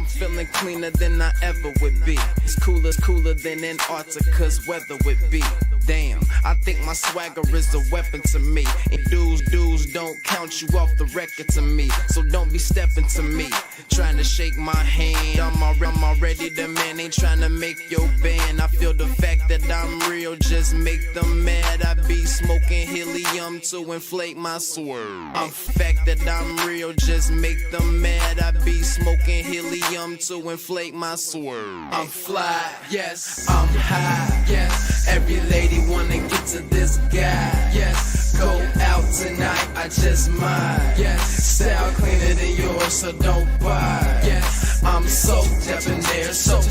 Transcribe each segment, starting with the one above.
I'm feeling cleaner than I ever would be. It's cooler than Antarctica's weather would be. Damn, I think my swagger is a weapon to me. And dudes don't count you off the record to me. So don't be stepping to me, trying to shake my hand. I'm already the man, ain't trying to make your band. I feel the fact that I'm real just make them mad. I be smoking helium to inflate my swerve. I'm fact that I'm real just make them mad. I be smoking helium to inflate my swerve. I'm fly, yes, I'm high, yes. Every lady wanna get to this guy, yes. Go out tonight, I just might, yes. Style cleaner than yours, so don't buy, yes. I'm so debonair, so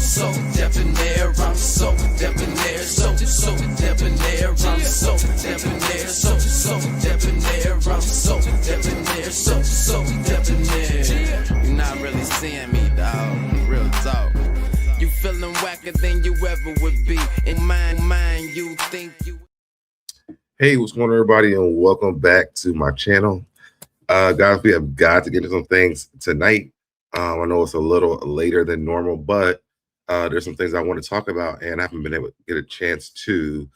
debonair. I'm so debonair, so debonair. I'm so debonair, so debonair. I'm so debonair, so debonair. You're not really seeing me, dog. Real talk. You feeling whacker than you ever would be. In mind, you think you. Hey, what's going on, everybody, and welcome back to my channel. Guys, we have got to get into some things tonight. I know it's a little later than normal, but there's some things I want to talk about, and I haven't been able to get a chance to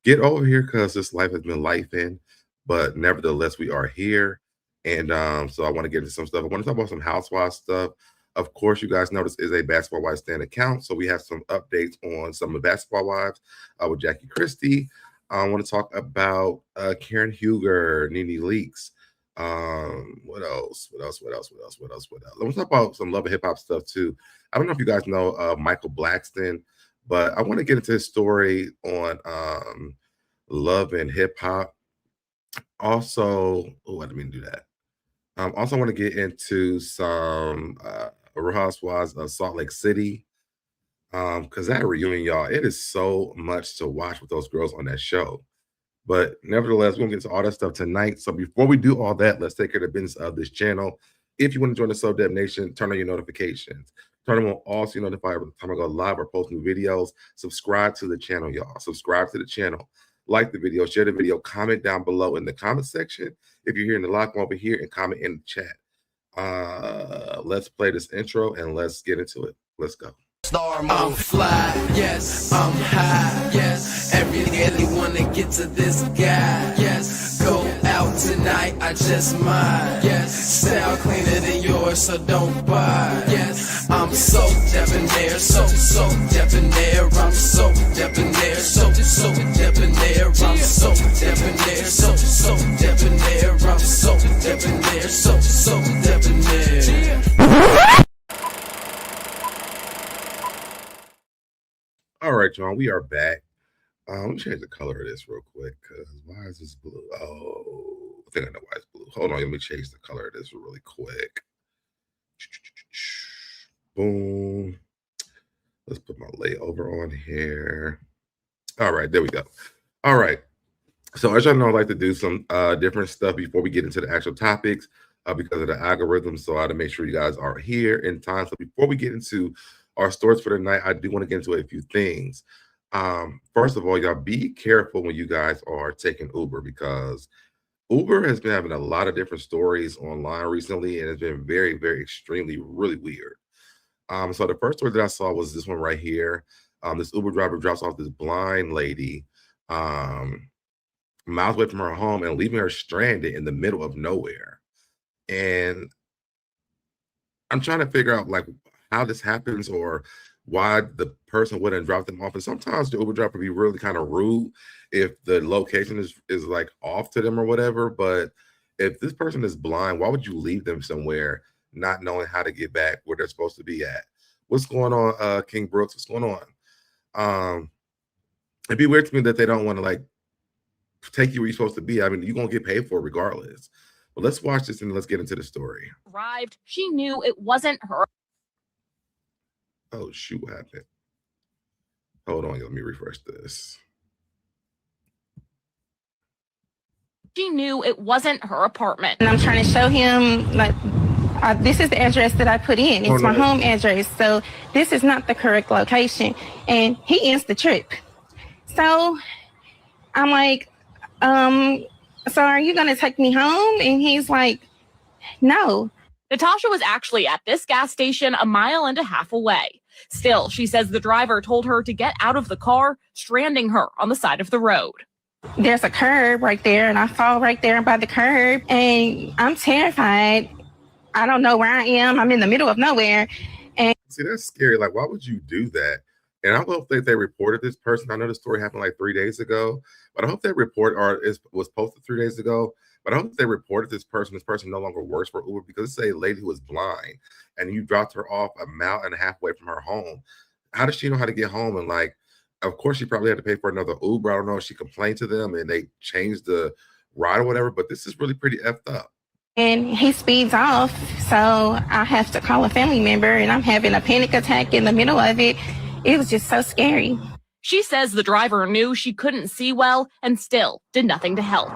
get over here because this life has been lifing. But nevertheless, we are here, and so I want to get into some stuff. I want to talk about some housewives stuff. Of course, you guys know this is a Basketball Wives stand account, so we have some updates on some of the Basketball Wives with Jackie Christie. I want to talk about Karen Huger, Nene Leakes. What else? Let me talk about some love and hip hop stuff too. I don't know if you guys know Michael Blackston, but I want to get into his story on love and hip hop. Also, I didn't mean to do that. Also want to get into some Real Housewives of Salt Lake City. Because that reunion, y'all, it is so much to watch with those girls on that show. But nevertheless, we're going to get to all that stuff tonight. So before we do all that, let's take care of the business of this channel. If you want to join the SoDeb Nation, turn on your notifications. Turn them on all so you're notified every time I go live or post new videos. Subscribe to the channel, y'all. Subscribe to the channel. Like the video, share the video, comment down below in the comment section. If you're here in the live, come over here and comment in the chat. Let's play this intro and let's get into it. Let's go. I'm fly, yes, I'm high, yes. Every wanna get to this guy, yes. Go out tonight, I just might, yes. Style cleaner than yours, so don't buy, yes. I'm so debonair, so debonair. I'm so debonair, so debonair. I'm so debonair, so debonair. I'm so debonair, so debonair. All right, y'all, we are back. Let me change the color of this real quick, because why is this blue? Oh, I think I know why it's blue. Hold on, let me change the color of this really quick. Boom. Let's put my layover on here. All right, there we go. All right. So as y'all know, I like to do some different stuff before we get into the actual topics because of the algorithm. So I had to make sure you guys are here in time. So before we get into our stories for the night, I do want to get into a few things. First of all, y'all be careful when you guys are taking Uber, because Uber has been having a lot of different stories online recently, and it's been very, very extremely really weird. So the first story that I saw was this one right here. This Uber driver drops off this blind lady miles away from her home and leaving her stranded in the middle of nowhere. And I'm trying to figure out like how this happens or why the person wouldn't drop them off. And sometimes the Uber driver be really kind of rude if the location is like off to them or whatever. But if this person is blind, why would you leave them somewhere not knowing how to get back where they're supposed to be at? What's going on, King Brooks? What's going on? It'd be weird to me that they don't want to like take you where you're supposed to be. I mean, you're gonna get paid for it regardless. But let's watch this and let's get into the story. Arrived. She knew it wasn't her. Oh, shoot, what happened? Hold on, let me refresh this. She knew it wasn't her apartment. And I'm trying to show him, like, this is the address that I put in. It's my home address. So this is not the correct location. And he ends the trip. So I'm like, so are you going to take me home? And he's like, no. Natasha was actually at this gas station a mile and a half away. Still, she says the driver told her to get out of the car, stranding her on the side of the road. There's a curb right there, and I fall right there by the curb, and I'm terrified. I don't know where I am. I'm in the middle of nowhere. And see, that's scary. Like, why would you do that? And I hope that they reported this person. I know the story happened like 3 days ago, but I hope they report, or it was posted 3 days ago. But I hope they reported this person. This person no longer works for Uber, because it's a lady who is blind, and you dropped her off a mile and a half away from her home. How does she know how to get home? And like, of course, she probably had to pay for another Uber. I don't know if she complained to them and they changed the ride or whatever. But this is really pretty effed up. And he speeds off, so I have to call a family member, and I'm having a panic attack in the middle of it. It was just so scary. She says the driver knew she couldn't see well and still did nothing to help.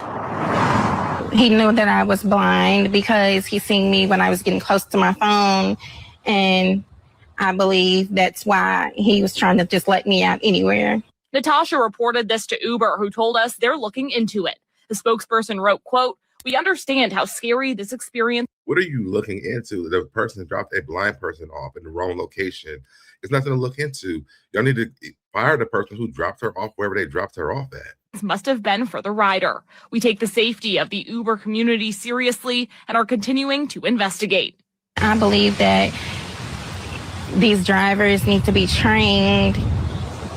He knew that I was blind because he seen me when I was getting close to my phone, and I believe that's why he was trying to just let me out anywhere. Natasha reported this to Uber, who told us they're looking into it. The spokesperson wrote, quote, "We understand how scary this experience." What are you looking into? The person dropped a blind person off in the wrong location. It's nothing to look into. Y'all need to fire the person who dropped her off wherever they dropped her off at. Must have been for the rider. We take the safety of the Uber community seriously and are continuing to investigate. I believe that these drivers need to be trained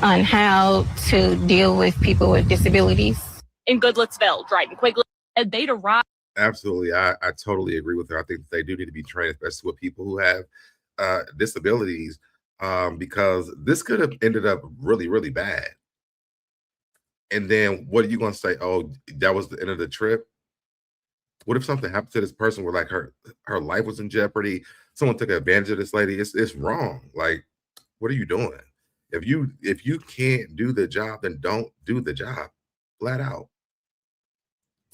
on how to deal with people with disabilities. In Goodlettsville, Dryden Quigley said they'd arrive. Absolutely. I totally agree with her. I think they do need to be trained, especially with people who have disabilities, because this could have ended up really, really bad. And then what are you going to say? Oh, that was the end of the trip? What if something happened to this person where like her life was in jeopardy? Someone took advantage of this lady. It's wrong. Like, what are you doing? If you can't do the job, then don't do the job, flat out.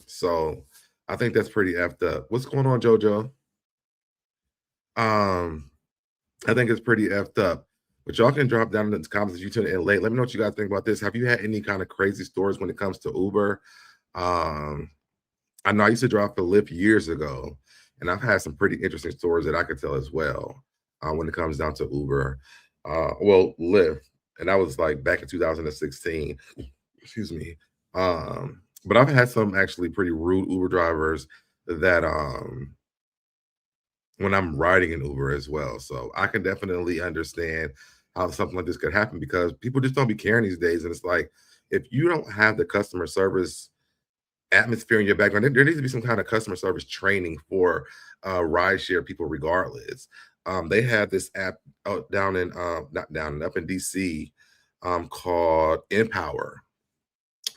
So I think that's pretty effed up. What's going on, JoJo? I think it's pretty effed up. But y'all can drop down in the comments if you tune in late. Let me know what you guys think about this. Have you had any kind of crazy stories when it comes to Uber? I know I used to drive for Lyft years ago, and I've had some pretty interesting stories that I could tell as well when it comes down to Uber. Well, Lyft, and that was like back in 2016. Excuse me. But I've had some actually pretty rude Uber drivers that when I'm riding an Uber as well. So I can definitely understand how something like this could happen, because people just don't be caring these days. And it's like, if you don't have the customer service atmosphere in your background, there needs to be some kind of customer service training for rideshare people regardless. They have this app up in DC called Empower.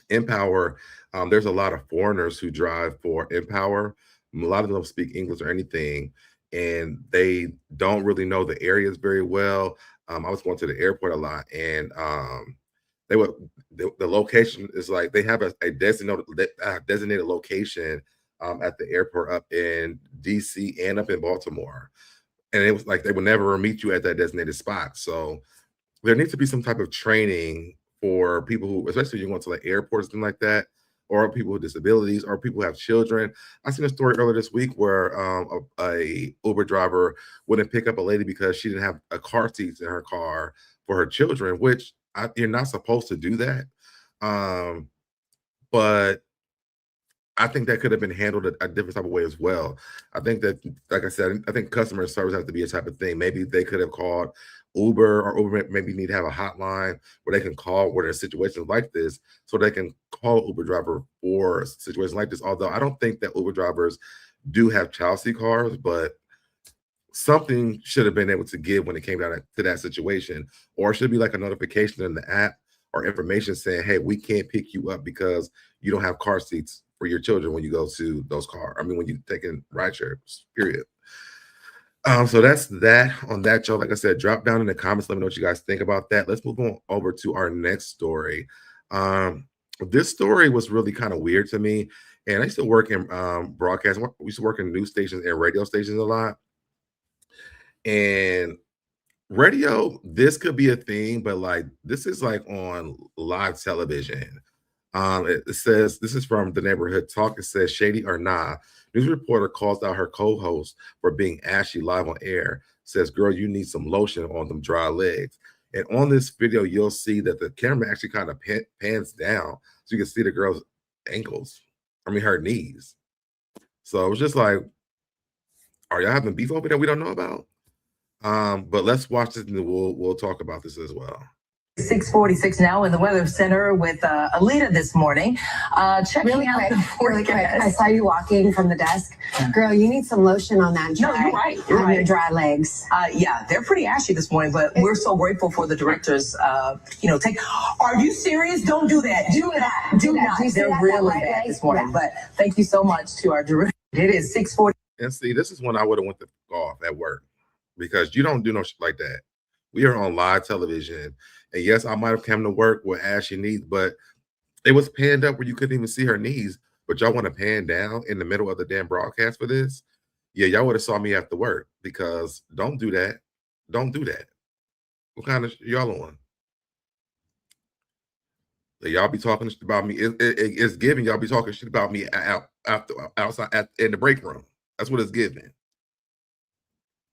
There's a lot of foreigners who drive for Empower. A lot of them don't speak English or anything, and they don't really know the areas very well. I was going to the airport a lot, and the location is like they have a designated location at the airport up in DC and up in Baltimore, and it was like they would never meet you at that designated spot. So there needs to be some type of training for people who, especially if you're going to like airports and like that, or people with disabilities, or people who have children. I seen a story earlier this week where a Uber driver wouldn't pick up a lady because she didn't have a car seat in her car for her children, which you're not supposed to do that. But I think that could have been handled a different type of way as well. I think that, like I said, I think customer service has to be a type of thing. Maybe they could have called Uber, or Uber maybe need to have a hotline where they can call where there's situations like this, so they can call Uber driver for situations like this. Although I don't think that Uber drivers do have child seat cars, but something should have been able to give when it came down to that situation, or it should be like a notification in the app or information saying, hey, we can't pick you up because you don't have car seats for your children when you go to those cars. I mean, when you take in ride shares, period. So that's that on that, y'all. Like I said, drop down in the comments. Let me know what you guys think about that. Let's move on over to our next story. This story was really kind of weird to me. And I used to work in broadcast. We used to work in news stations and radio stations a lot. And radio, this could be a thing, but like this is like on live television. It says, this is from the Neighborhood Talk. It says, shady or nah, news reporter calls out her co-host for being ashy live on air. Says, girl, you need some lotion on them dry legs. And on this video, you'll see that the camera actually kind of pans down so you can see the girl's ankles. I mean, her knees. So it was just like, are y'all having beef over there we don't know about? But let's watch this and we'll talk about this as well. 6:46 now in the Weather Center with Alita this morning. Checking Really out quick, the forecast. I saw you walking from the desk. Girl, you need some lotion on that No, dry, you're right. You're on right. your dry legs. Yeah, they're pretty ashy this morning, but we're so grateful for the directors. Take. Are you serious? Don't do that. Do not. Do not. Do you see They're that really right bad leg? this morning. Yeah. But thank you so much to our director. It is 6:40. And see, this is when I would have went to golf at work, because you don't do no shit like that. We are on live television. And yes, I might have come to work with ashy knees, but it was panned up where you couldn't even see her knees. But y'all want to pan down in the middle of the damn broadcast for this? Yeah, y'all would have saw me after work, because don't do that. Don't do that. What kind of y'all on? Y'all be talking shit about me. It's giving y'all be talking shit about me outside in the break room. That's what it's giving.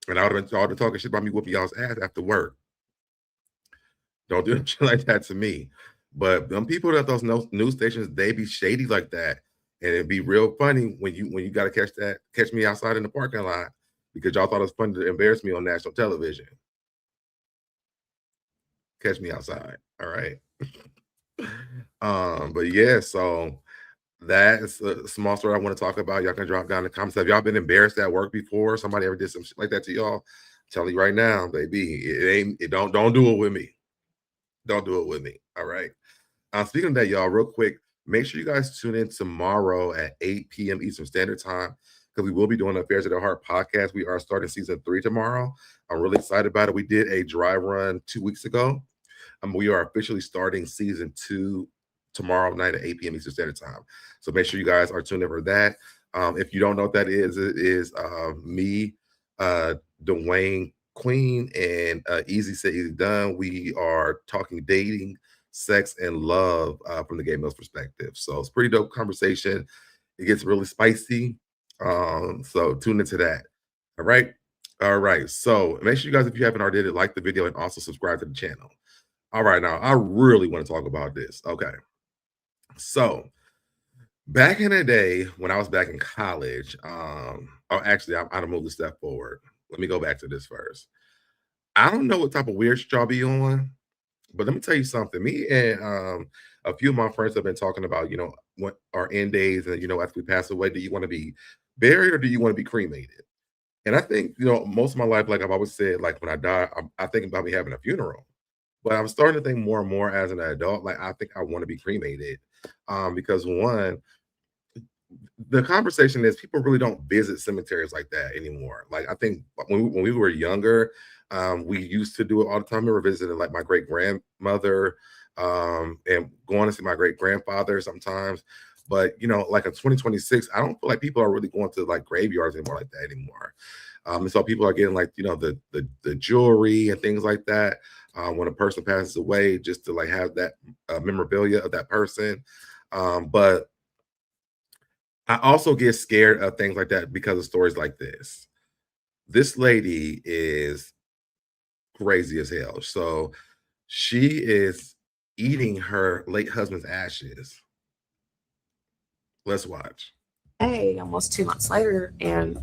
And I would have been talking shit about me whooping y'all's ass after work. Don't do shit like that to me. But them people at those news stations, they be shady like that. And it'd be real funny when you gotta catch me outside in the parking lot, because y'all thought it was funny to embarrass me on national television. Catch me outside. All right. But yeah, so that's a small story I want to talk about. Y'all can drop down in the comments. Have y'all been embarrassed at work before? Somebody ever did some shit like that to y'all? I'm telling you right now, baby, don't do it with me. Don't do it with me. All right. Speaking of that, y'all, real quick, make sure you guys tune in tomorrow at 8 p.m. Eastern Standard Time, because we will be doing Affairs of the Heart podcast. We are starting season 3 tomorrow. I'm really excited about it. We did a dry run 2 weeks ago. We are officially starting season 2 tomorrow night at 8 p.m. Eastern Standard Time. So make sure you guys are tuned in for that. If you don't know what that is, it is me, Dwayne Queen, and Easy Say Easy Done. We are talking dating, sex, and love from the gay male's perspective. So it's a pretty dope conversation. It gets really spicy. So tune into that. All right. All right. So make sure you guys, if you haven't already did it, like the video and also subscribe to the channel. All right. Now I really want to talk about this. Okay. So back in the day when I was back in college, actually, I'm gonna move the step forward. Let me go back to this first. I don't know what type of weird shit y'all be on, but let me tell you something. Me and a few of my friends have been talking about, what our end days, and after we pass away, do you want to be buried or do you want to be cremated? And I think, most of my life, like I've always said, like when I die, I think about me having a funeral. But I'm starting to think more and more as an adult, like I think I want to be cremated, because one, the conversation is people really don't visit cemeteries like that anymore. Like I think when we were younger, we used to do it all the time. We were visiting like my great grandmother, and going to see my great grandfather sometimes. But like in 2026, I don't feel like people are really going to like graveyards anymore like that anymore. And so people are getting like the jewelry and things like that when a person passes away, just to like have that memorabilia of that person. But I also get scared of things like that because of stories like this. This lady is crazy as hell. So she is eating her late husband's ashes. Let's watch. Hey, almost 2 months later, and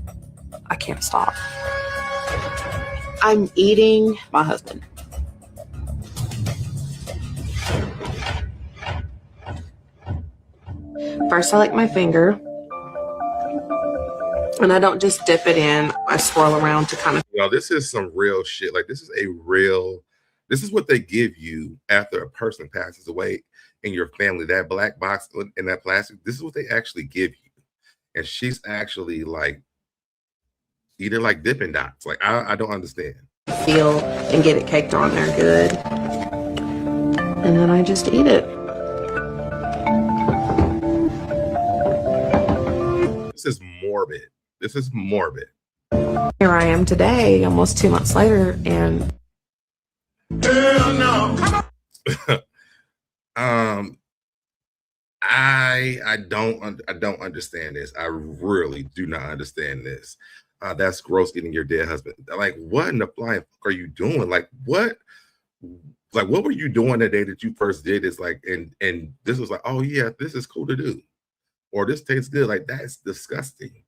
I can't stop. I'm eating my husband. First, I lick my finger. And I don't just dip it in. I swirl around to kind of. This is some real shit. Like this is what they give you after a person passes away in your family. That black box and that plastic, this is what they actually give you. And she's actually like eating like Dippin' Dots. Like I don't understand. Feel and get it caked on there good. And then I just eat it. This is morbid. This is morbid. Here I am today, almost 2 months later, and hell no. I don't understand this. I really do not understand this. That's gross, getting your dead husband. Like, what in the flying fuck are you doing? Like, what were you doing the day that you first did this? Like, and this was like, oh yeah, this is cool to do, or this tastes good. Like, that's disgusting.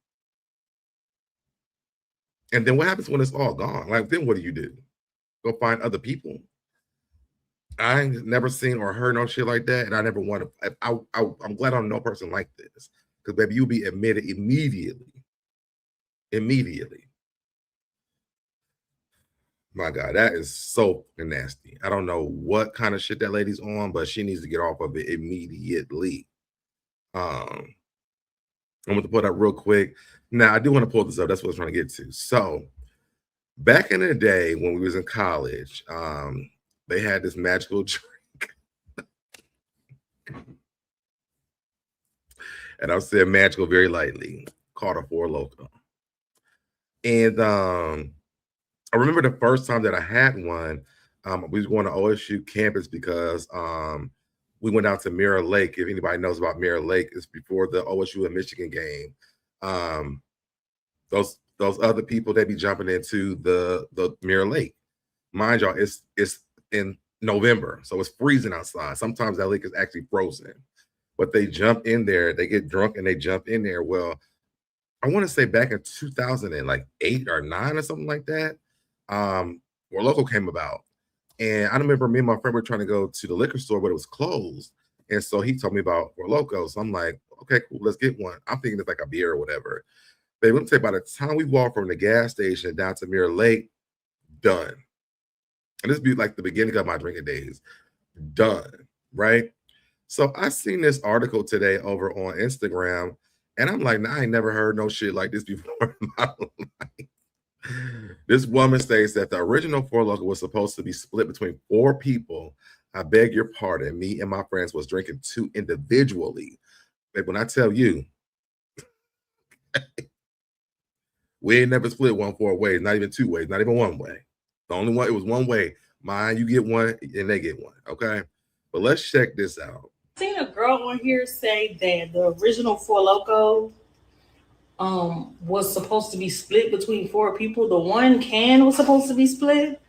And then what happens when it's all gone? Like, then what do you do? Go find other people? I ain't never seen or heard no shit like that, and I never want to. I'm glad I don't know a person like this, because baby, you'll be admitted immediately. Immediately. My God, that is so nasty. I don't know what kind of shit that lady's on, but she needs to get off of it immediately. I'm going to put up real quick. Now, I do want to pull this up. That's what I was trying to get to. So, back in the day when we was in college, they had this magical drink. And I'm saying magical very lightly, called a Four Loko. And I remember the first time that I had one, we was going to OSU campus because we went out to Mirror Lake. If anybody knows about Mirror Lake, it's before the OSU and Michigan game. Those other people, they be jumping into the Mirror Lake. Mind y'all, it's in November, so it's freezing outside. Sometimes that lake is actually frozen, but they jump in there, they get drunk and they jump in there. Well, I want to say back in 2008 or 9 or something like that, Four Loko came about. And I remember me and my friend were trying to go to the liquor store, but it was closed. And so he told me about Four Loko. So I'm like, okay, cool, let's get one. I'm thinking it's like a beer or whatever. But let me say, by the time we walk from the gas station down to Mirror Lake, done. And this be like the beginning of my drinking days. Done, right? So I seen this article today over on Instagram, and I'm like, nah, I ain't never heard no shit like this before in my life. This woman states that the original Four Loko was supposed to be split between 4 people. I beg your pardon. Me and my friends was drinking 2 individually. But when I tell you, we ain't never split one 4 ways, not even 2 ways, not even 1 way. The only one, it was 1 way. Mine, you get 1 and they get 1. Okay. But let's check this out. I've seen a girl on here say that the original Four Loko was supposed to be split between 4 people. The 1 can was supposed to be split.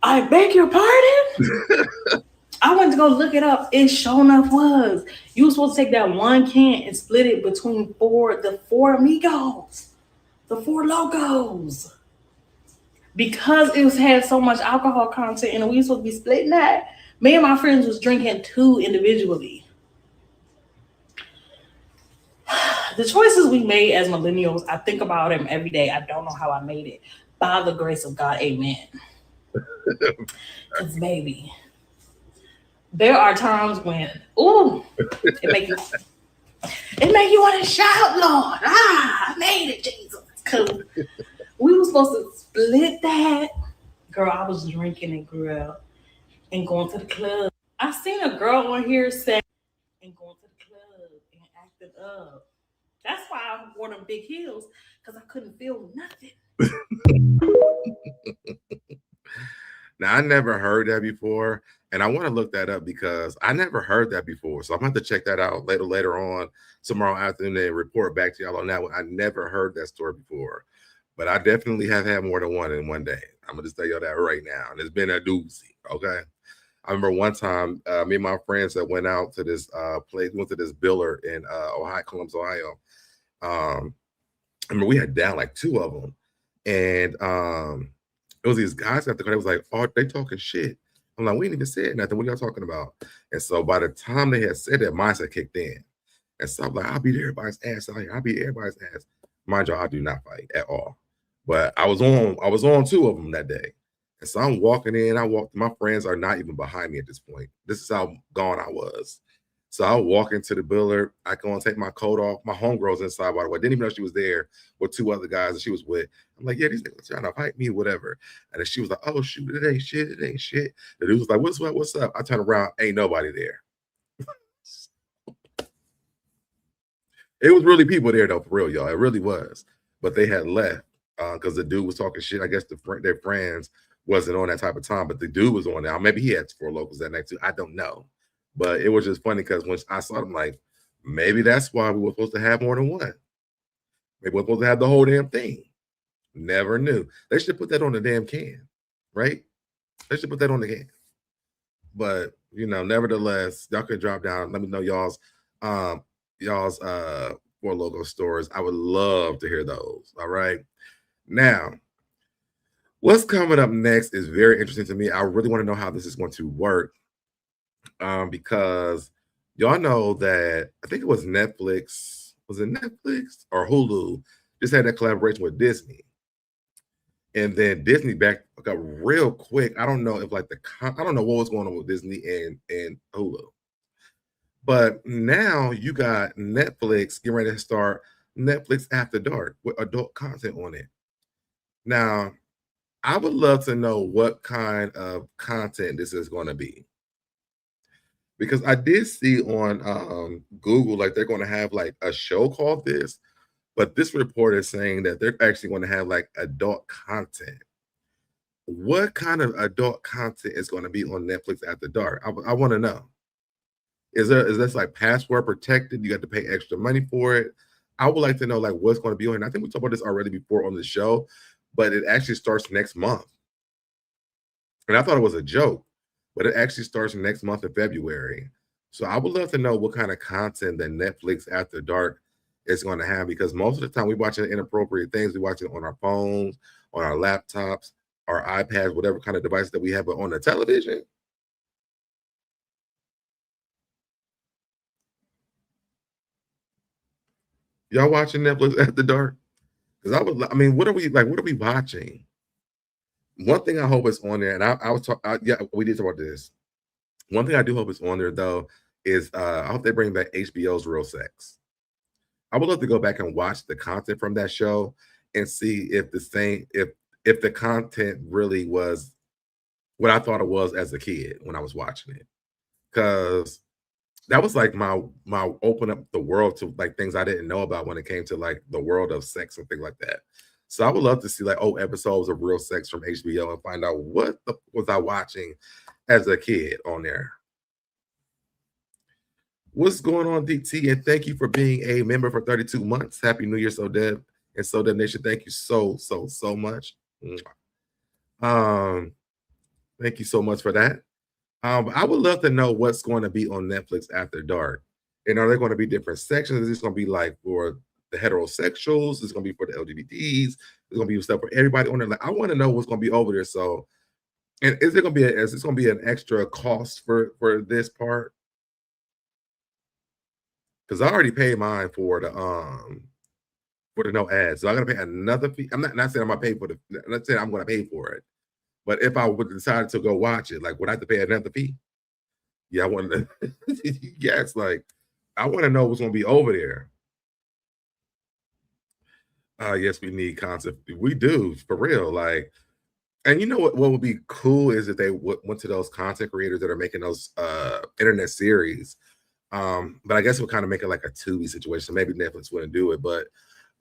I beg your pardon? I went to go look it up. It sure enough was. You were supposed to take that 1 can and split it between the 4 amigos, the 4 Lokos. Because it had so much alcohol content and we were supposed to be splitting that, me and my friends was drinking 2 individually. The choices we made as millennials, I think about them every day. I don't know how I made it. By the grace of God, amen. Because baby, there are times when, it make you want to shout, Lord. I made it, Jesus. Because we were supposed to split that. Girl, I was drinking and girl and going to the club. I seen a girl on here say, and going to the club and acting up. That's why I wore them big heels, because I couldn't feel nothing. Now, I never heard that before, and I want to look that up because I never heard that before. So I'm going to have to check that out later on tomorrow afternoon and report back to y'all on that one. I never heard that story before, but I definitely have had more than 1 in one day. I'm going to just tell y'all that right now, and it's been a doozy, okay? I remember one time, me and my friends that went out to this place, went to this biller in Columbus, Ohio. I remember we had down like 2 of them, and it was these guys at the car. They was like, "Oh, they talking shit." I'm like, "We ain't even said nothing. What are y'all talking about?" And so by the time they had said that, mindset kicked in, and so I'm like, "I'll beat everybody's ass out here. I'll beat everybody's ass." Mind you, I do not fight at all, but I was on 2 of them that day. And so I'm walking in. My friends are not even behind me at this point. This is how gone I was. So I walk into the biller. I go and take my coat off. My homegirl's inside, by the way. Didn't even know she was there with 2 other guys that she was with. I'm like, yeah, these niggas trying to fight me, whatever. And then she was like, oh, shoot, it ain't shit. It ain't shit. The dude was like, what's up? I turn around. Ain't nobody there. It was really people there, though, for real, y'all. It really was. But they had left because the dude was talking shit. I guess their friends wasn't on that type of time, but the dude was on there. Maybe he had 4 Lokos that night, too. I don't know. But it was just funny because when I saw them, like, maybe that's why we were supposed to have more than one. Maybe we're supposed to have the whole damn thing. Never knew. They should put that on the damn can, right? They should put that on the can. But nevertheless, y'all could drop down. Let me know y'all's 4 logo stores. I would love to hear those. All right. Now, what's coming up next is very interesting to me. I really want to know how this is going to work. Because y'all know that I think it was Netflix. Was it Netflix or Hulu? Just had that collaboration with Disney. And then Disney backed up real quick. I don't know if I don't know what was going on with Disney and Hulu. But now you got Netflix getting ready to start Netflix After Dark with adult content on it. Now, I would love to know what kind of content this is going to be. Because I did see on Google, like they're going to have like a show called this. But this report is saying that they're actually going to have like adult content. What kind of adult content is going to be on Netflix After Dark? I want to know. Is this like password protected? You got to pay extra money for it. I would like to know like what's going to be on. I think we talked about this already before on the show, but it actually starts next month. And I thought it was a joke, but it actually starts next month in February. So I would love to know what kind of content that Netflix After Dark is going to have, because most of the time we watching inappropriate things. We watch it on our phones, on our laptops, our iPads, whatever kind of device that we have, but on the television. Y'all watching Netflix After Dark? Because what are we watching? One thing I hope is on there, and we did talk about this. One thing I do hope is on there though is I hope they bring back HBO's Real Sex. I would love to go back and watch the content from that show and see if the content really was what I thought it was as a kid when I was watching it. Because that was like my open up the world to like things I didn't know about when it came to like the world of sex and things like that. So I would love to see like old episodes of Real Sex from HBO and find out what was I watching as a kid on there. What's going on, DT? And thank you for being a member for 32 months. Happy New Year, SoDeb and SoDeb Nation. Thank you so much. Thank you so much for that. I would love to know what's going to be on Netflix After Dark. And are there going to be different sections? Is this going to be like for the heterosexuals? Is it going to be for the LGBTs? Is it going to be stuff for everybody on there? Like, I want to know what's going to be over there. So, and is this going to be an extra cost for this part? Because I already paid mine for the no ads. So I'm gonna pay another fee. I'm not saying I'm gonna pay for the. I'm not saying I'm gonna pay for it. But if I would decide to go watch it, like would I have to pay another fee? Yeah, I want to. Yes, like I want to know what's gonna be over there. Yes, we need content. We do for real. Like, and you know what would be cool is if they went to those content creators that are making those internet series. But I guess it would kind of make it like a Tubi situation. Maybe Netflix wouldn't do it, but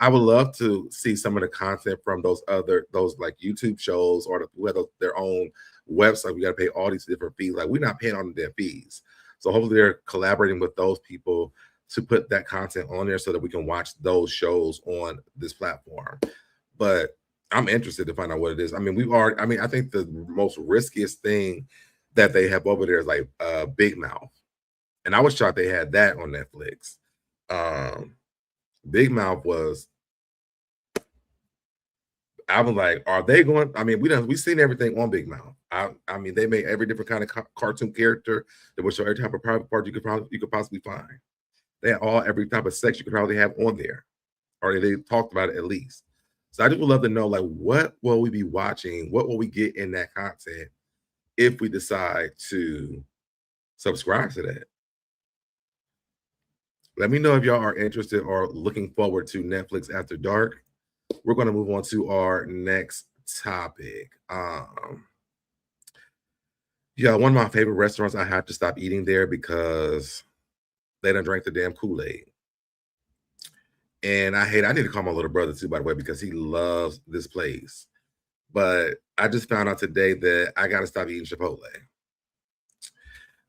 I would love to see some of the content from those like YouTube shows or who have their own website. We got to pay all these different fees. Like we're not paying on their fees. So hopefully they're collaborating with those people to put that content on there so that we can watch those shows on this platform. But I'm interested to find out what it is. I mean, I think the most riskiest thing that they have over there is like Big Mouth. And I was shocked they had that on Netflix. Big Mouth was. I was like, are they going? I mean, we've seen everything on Big Mouth. I mean, they made every different kind of cartoon character that would show every type of private part you could possibly find. They had every type of sex you could probably have on there, or they talked about it at least. So I just would love to know, like, what will we be watching? What will we get in that content if we decide to subscribe to that? Let me know if y'all are interested or looking forward to Netflix After Dark. We're going to move on to our next topic. Yeah, one of my favorite restaurants, I have to stop eating there because they done drank the damn Kool-Aid. And I need to call my little brother too, by the way, because he loves this place. But I just found out today that I got to stop eating Chipotle.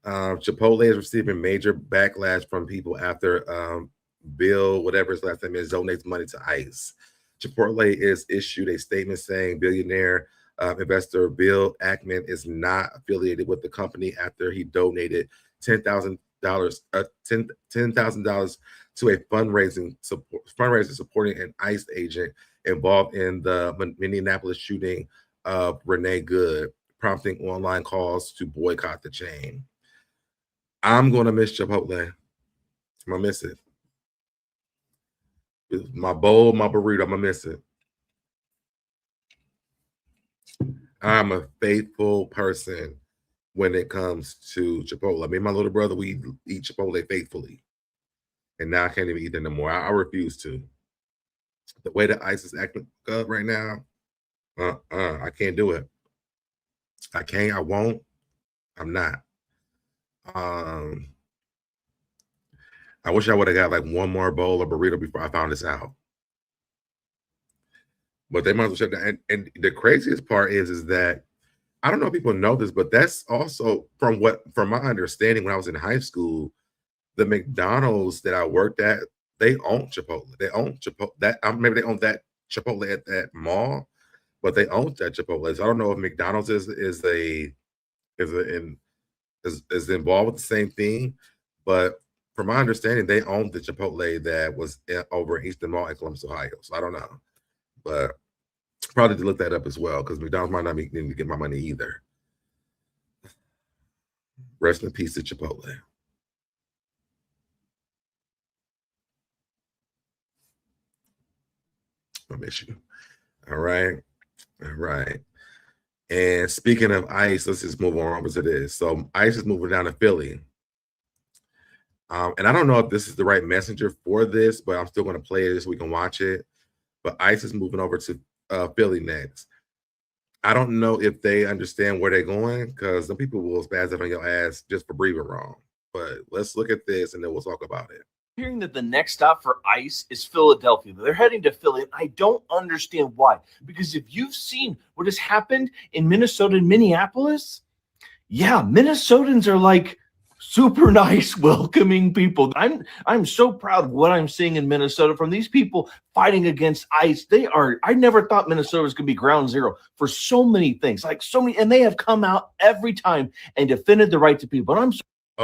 Chipotle is receiving major backlash from people after Bill, whatever his last name is, donates money to ICE. Chipotle is issued a statement saying billionaire investor Bill Ackman is not affiliated with the company after he donated $10,000 to a fundraiser supporting an ICE agent involved in the Minneapolis shooting of Renee Good, prompting online calls to boycott the chain. I'm gonna miss Chipotle. I'm gonna miss it. My bowl, my burrito, I'm gonna miss it. I'm a faithful person when it comes to Chipotle. I mean, my little brother, we eat Chipotle faithfully. And now I can't even eat it no more. I refuse to. The way the ICE is acting up right now, I can't do it. I can't, I won't, I'm not. I wish I would have got like one more bowl of burrito before I found this out. But they might as well shut down. And the craziest part is that I don't know if people know this, but that's also from my understanding when I was in high school, the McDonald's that I worked at, they own Chipotle. They own Chipotle. Maybe they own that Chipotle at that mall, but they own that Chipotle. So I don't know if McDonald's is involved with the same thing, but from my understanding, they owned the Chipotle that was over in Eastern Mall in Columbus, Ohio. So I don't know, but probably to look that up as well because McDonald's might not be needing to get my money either. Rest in peace to Chipotle. I miss you. All right. And speaking of ICE, let's just move on over to this. So ICE is moving down to Philly. And I don't know if this is the right messenger for this, but I'm still going to play it so we can watch it. But ICE is moving over to Philly next. I don't know if they understand where they're going because some people will spaz up on your ass just for breathing wrong. But let's look at this and then we'll talk about it. Hearing that the next stop for ICE is Philadelphia. They're heading to Philly. And I don't understand why. Because if you've seen what has happened in Minnesota and Minneapolis, yeah, Minnesotans are like super nice, welcoming people. I'm so proud of what I'm seeing in Minnesota from these people fighting against ICE. I never thought Minnesota was going to be ground zero for so many things, and they have come out every time and defended the right to people. And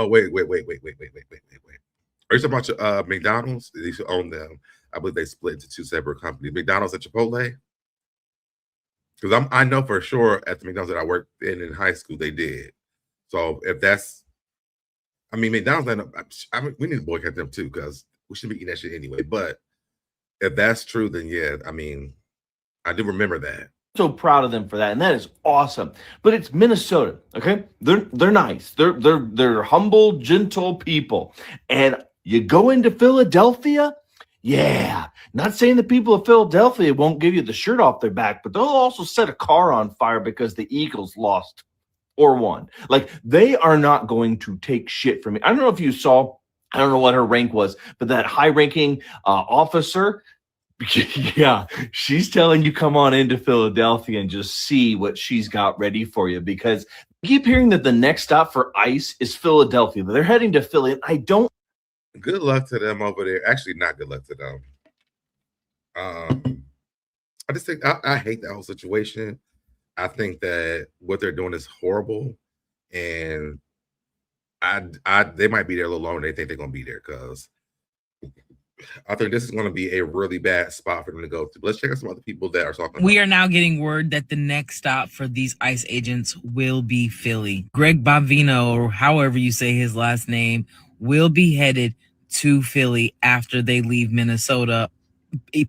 wait. Are you talking about McDonald's? They used to own them. I believe they split into two separate companies, McDonald's and Chipotle. Because I know for sure at the McDonald's that I worked in high school, they did. So if that's, I mean, McDonald's, we need to boycott them too because we shouldn't be eating that shit anyway. But if that's true, then yeah, I mean, I do remember that. So proud of them for that, and that is awesome. But it's Minnesota, okay? They're nice. They're humble, gentle people. And you go into Philadelphia, yeah. Not saying the people of Philadelphia won't give you the shirt off their back, but they'll also set a car on fire because the Eagles lost or won. Like, they are not going to take shit from me. I don't know if you saw, I don't know what her rank was, but that high-ranking officer, yeah, she's telling you come on into Philadelphia and just see what she's got ready for you, because I keep hearing that the next stop for ICE is Philadelphia. They're heading to Philly, and I don't. Good luck to them over there. Actually, not good luck to them. I just think I hate that whole situation. I think that what they're doing is horrible, and they might be there a little longer than they think they're gonna be there because I think this is going to be a really bad spot for them to go to. But let's check out some other people that are talking. We are now getting word that the next stop for these ICE agents will be Philly. Greg Bavino, or however you say his last name, will be headed to Philly after they leave Minnesota,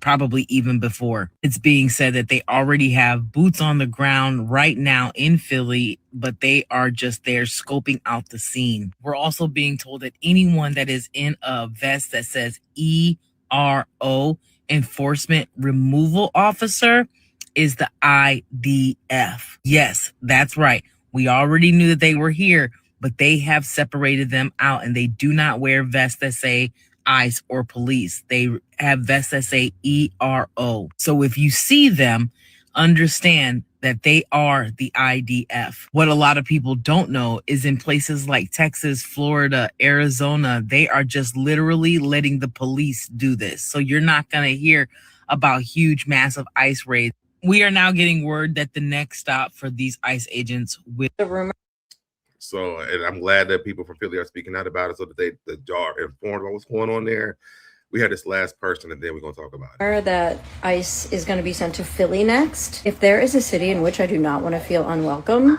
probably even before. It's being said that they already have boots on the ground right now in Philly, but they are just there scoping out the scene. We're also being told that anyone that is in a vest that says ERO, Enforcement Removal Officer, is the IDF. Yes, that's right. We already knew that they were here, but they have separated them out, and they do not wear vests that say ICE or police. They have vests that say ERO. So if you see them, understand that they are the IDF. What a lot of people don't know is in places like Texas, Florida, Arizona, they are just literally letting the police do this. So you're not going to hear about huge, massive ICE raids. We are now getting word that the next stop for these ICE agents will... So, and I'm glad that people from Philly are speaking out about it so that they are informed about what's going on there. We had this last person, and then we're going to talk about it. That ICE is going to be sent to Philly next. If there is a city in which I do not want to feel unwelcome,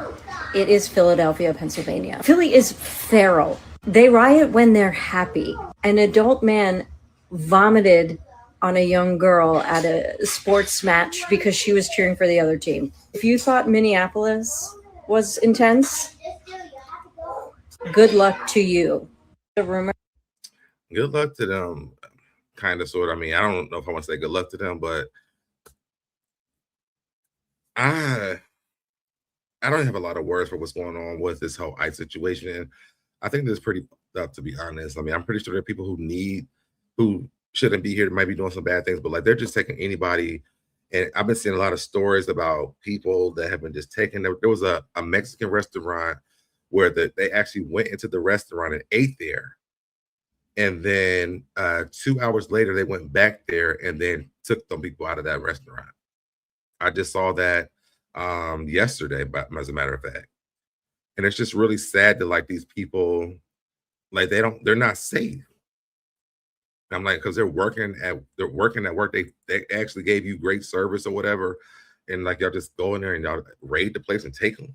it is Philadelphia, Pennsylvania. Philly is feral. They riot when they're happy. An adult man vomited on a young girl at a sports match because she was cheering for the other team. If you thought Minneapolis was intense, good luck to you. Good luck to them. Kind of, sort of. I mean, I don't know if I want to say good luck to them, but I don't have a lot of words for what's going on with this whole ICE situation. And I think this is pretty tough, to be honest. I mean, I'm pretty sure there are people who shouldn't be here, that might be doing some bad things, but like they're just taking anybody. And I've been seeing a lot of stories about people that have been just taken. There was a Mexican restaurant where they actually went into the restaurant and ate there. And then 2 hours later, they went back there and then took them people out of that restaurant. I just saw that yesterday, but as a matter of fact. And it's just really sad that like these people, like they're not safe. I'm like, because they're working at work. They actually gave you great service or whatever. And like y'all just go in there and y'all raid the place and take them.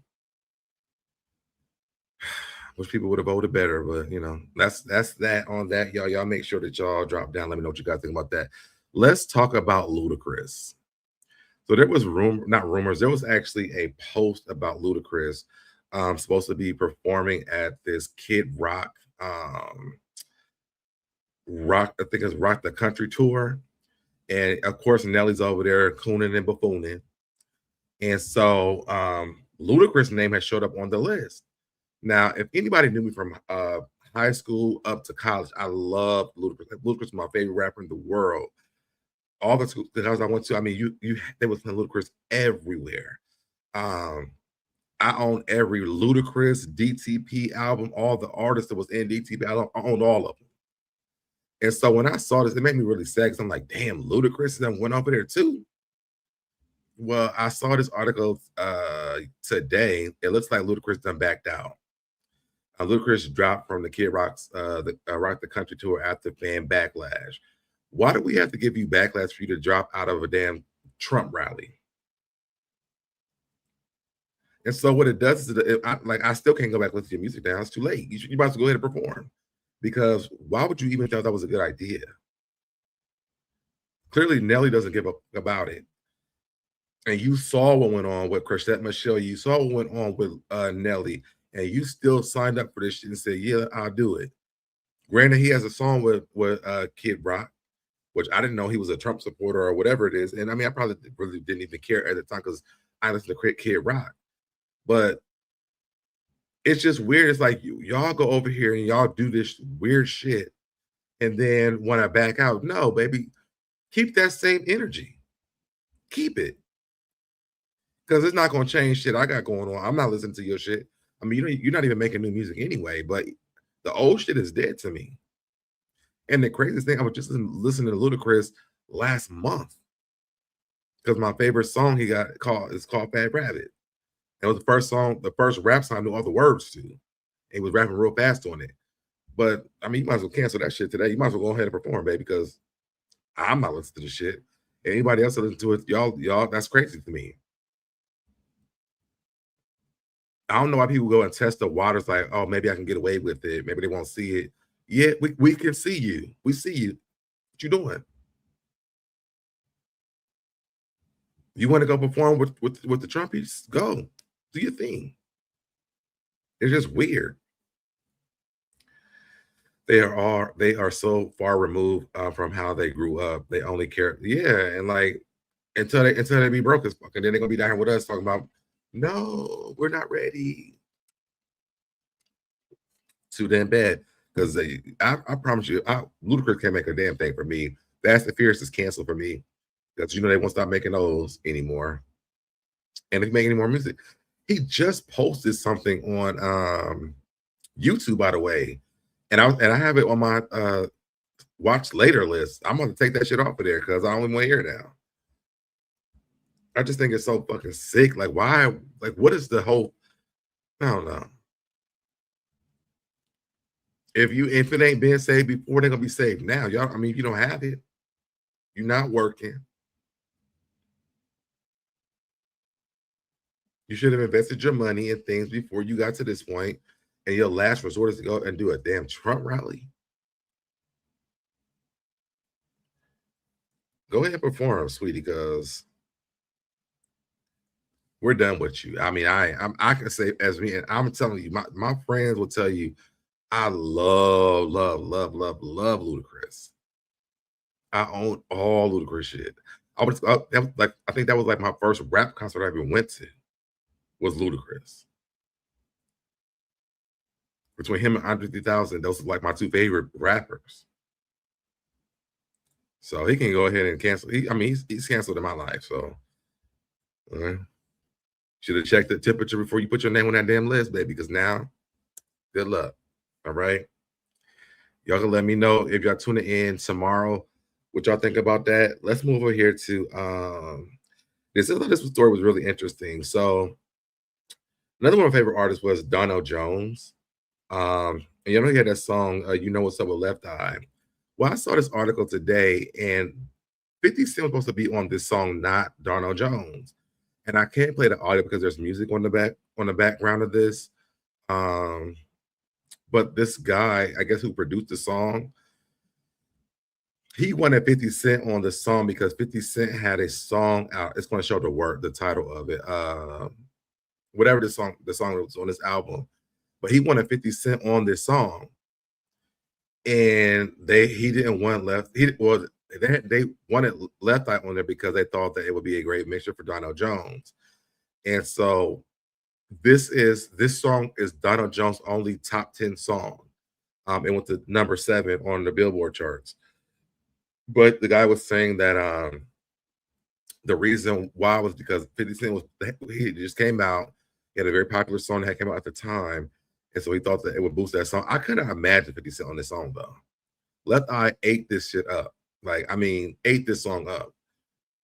Wish people would have voted better, but you know, that's that on that. Y'all make sure that y'all drop down. Let me know what you guys think about that. Let's talk about Ludacris. So there was there was actually a post about Ludacris supposed to be performing at this Kid Rock I think it's Rock the Country tour. And of course, Nelly's over there cooning and buffooning. And so Ludacris' name has showed up on the list. Now, if anybody knew me from high school up to college, I love Ludacris. Ludacris is my favorite rapper in the world. All the schools I went to, I mean, they was playing Ludacris everywhere. I own every Ludacris DTP album, all the artists that was in DTP, I owned all of them. And so when I saw this, it made me really sad because I'm like, damn, Ludacris went over there too. Well, I saw this article today. It looks like Ludacris done backed out. Ludacris dropped from the Kid Rock's Rock the Country tour after fan backlash. Why do we have to give you backlash for you to drop out of a damn Trump rally? And so what it does is, I still can't go back and listen to your music now. It's too late. You might as well go ahead and perform. Because why would you even think that was a good idea? Clearly, Nelly doesn't give up about it. And you saw what went on with Chrisette Michelle. You saw what went on with Nelly. And you still signed up for this shit and said, yeah, I'll do it. Granted, he has a song with Kid Rock, which I didn't know he was a Trump supporter or whatever it is. And I mean, I probably really didn't even care at the time because I listened to Kid Rock. But it's just weird. It's like y'all go over here and y'all do this weird shit and then want to back out. No, baby, keep that same energy. Keep it. Because it's not going to change shit I got going on. I'm not listening to your shit. I mean, you're not even making new music anyway, but the old shit is dead to me. And the craziest thing, I was just listening to Ludacris last month because my favorite song he got is called Fat Rabbit. It was the first rap song I knew all the words to. And he was rapping real fast on it. But I mean, you might as well cancel that shit today. You might as well go ahead and perform, baby, because I'm not listening to the shit. Anybody else listen to it, y'all, that's crazy to me. I don't know why people go and test the waters like, oh, maybe I can get away with it. Maybe they won't see it. Yeah, we can see you. We see you. What you doing? You want to go perform with the Trumpies? Go. Do your thing. It's just weird. They are so far removed from how they grew up. They only care. Yeah, and like until they be broke as fuck, and then they're gonna be down here with us talking about, no, we're not ready. Too damn bad. Because I promise you, Ludacris can't make a damn thing for me. Fast and Furious is canceled for me. Because they won't stop making those anymore. And if he make any more music, he just posted something on YouTube, by the way, and I have it on my watch later list. I'm gonna take that shit off of there because I don't even want to hear it now. I just think it's so fucking sick. Like, why? Like, what is the whole? I don't know. If it ain't been saved before, they're gonna be saved now. Y'all, I mean, if you don't have it, you're not working. You should have invested your money in things before you got to this point, and your last resort is to go and do a damn Trump rally. Go ahead and perform, sweetie, because we're done with you. I mean, I can say as me, and I'm telling you, my friends will tell you, I love Ludacris. I own all Ludacris shit. I think that was like my first rap concert I ever went to was Ludacris. Between him and Andre 3000, those are like my two favorite rappers. So he can go ahead and cancel. He's canceled in my life. So should have checked the temperature before you put your name on that damn list, baby. Because now, good luck. All right. Y'all can let me know if y'all tuning in tomorrow what y'all think about that. Let's move over here to this story was really interesting. So another one of my favorite artists was Dono Jones. And you know he had that song, You Know What's Up with Left Eye. Well, I saw this article today, and 50 Cent was supposed to be on this song, not Dono Jones. And I can't play the audio because there's music on the background of this. But this guy, I guess, who produced the song, he wanted 50 Cent on the song because 50 Cent had a song out. It's going to show the title of it. Whatever the song was on this album. But he wanted 50 Cent on this song. And he didn't want they wanted Left Eye on there because they thought that it would be a great mixture for Dono Jones. And so this song is Dono Jones' only top 10 song. It went to number 7 on the Billboard charts. But the guy was saying that the reason why was because 50 Cent he just came out. He had a very popular song that came out at the time. And so he thought that it would boost that song. I couldn't imagine 50 Cent on this song, though. Left Eye ate this shit up. Ate this song up.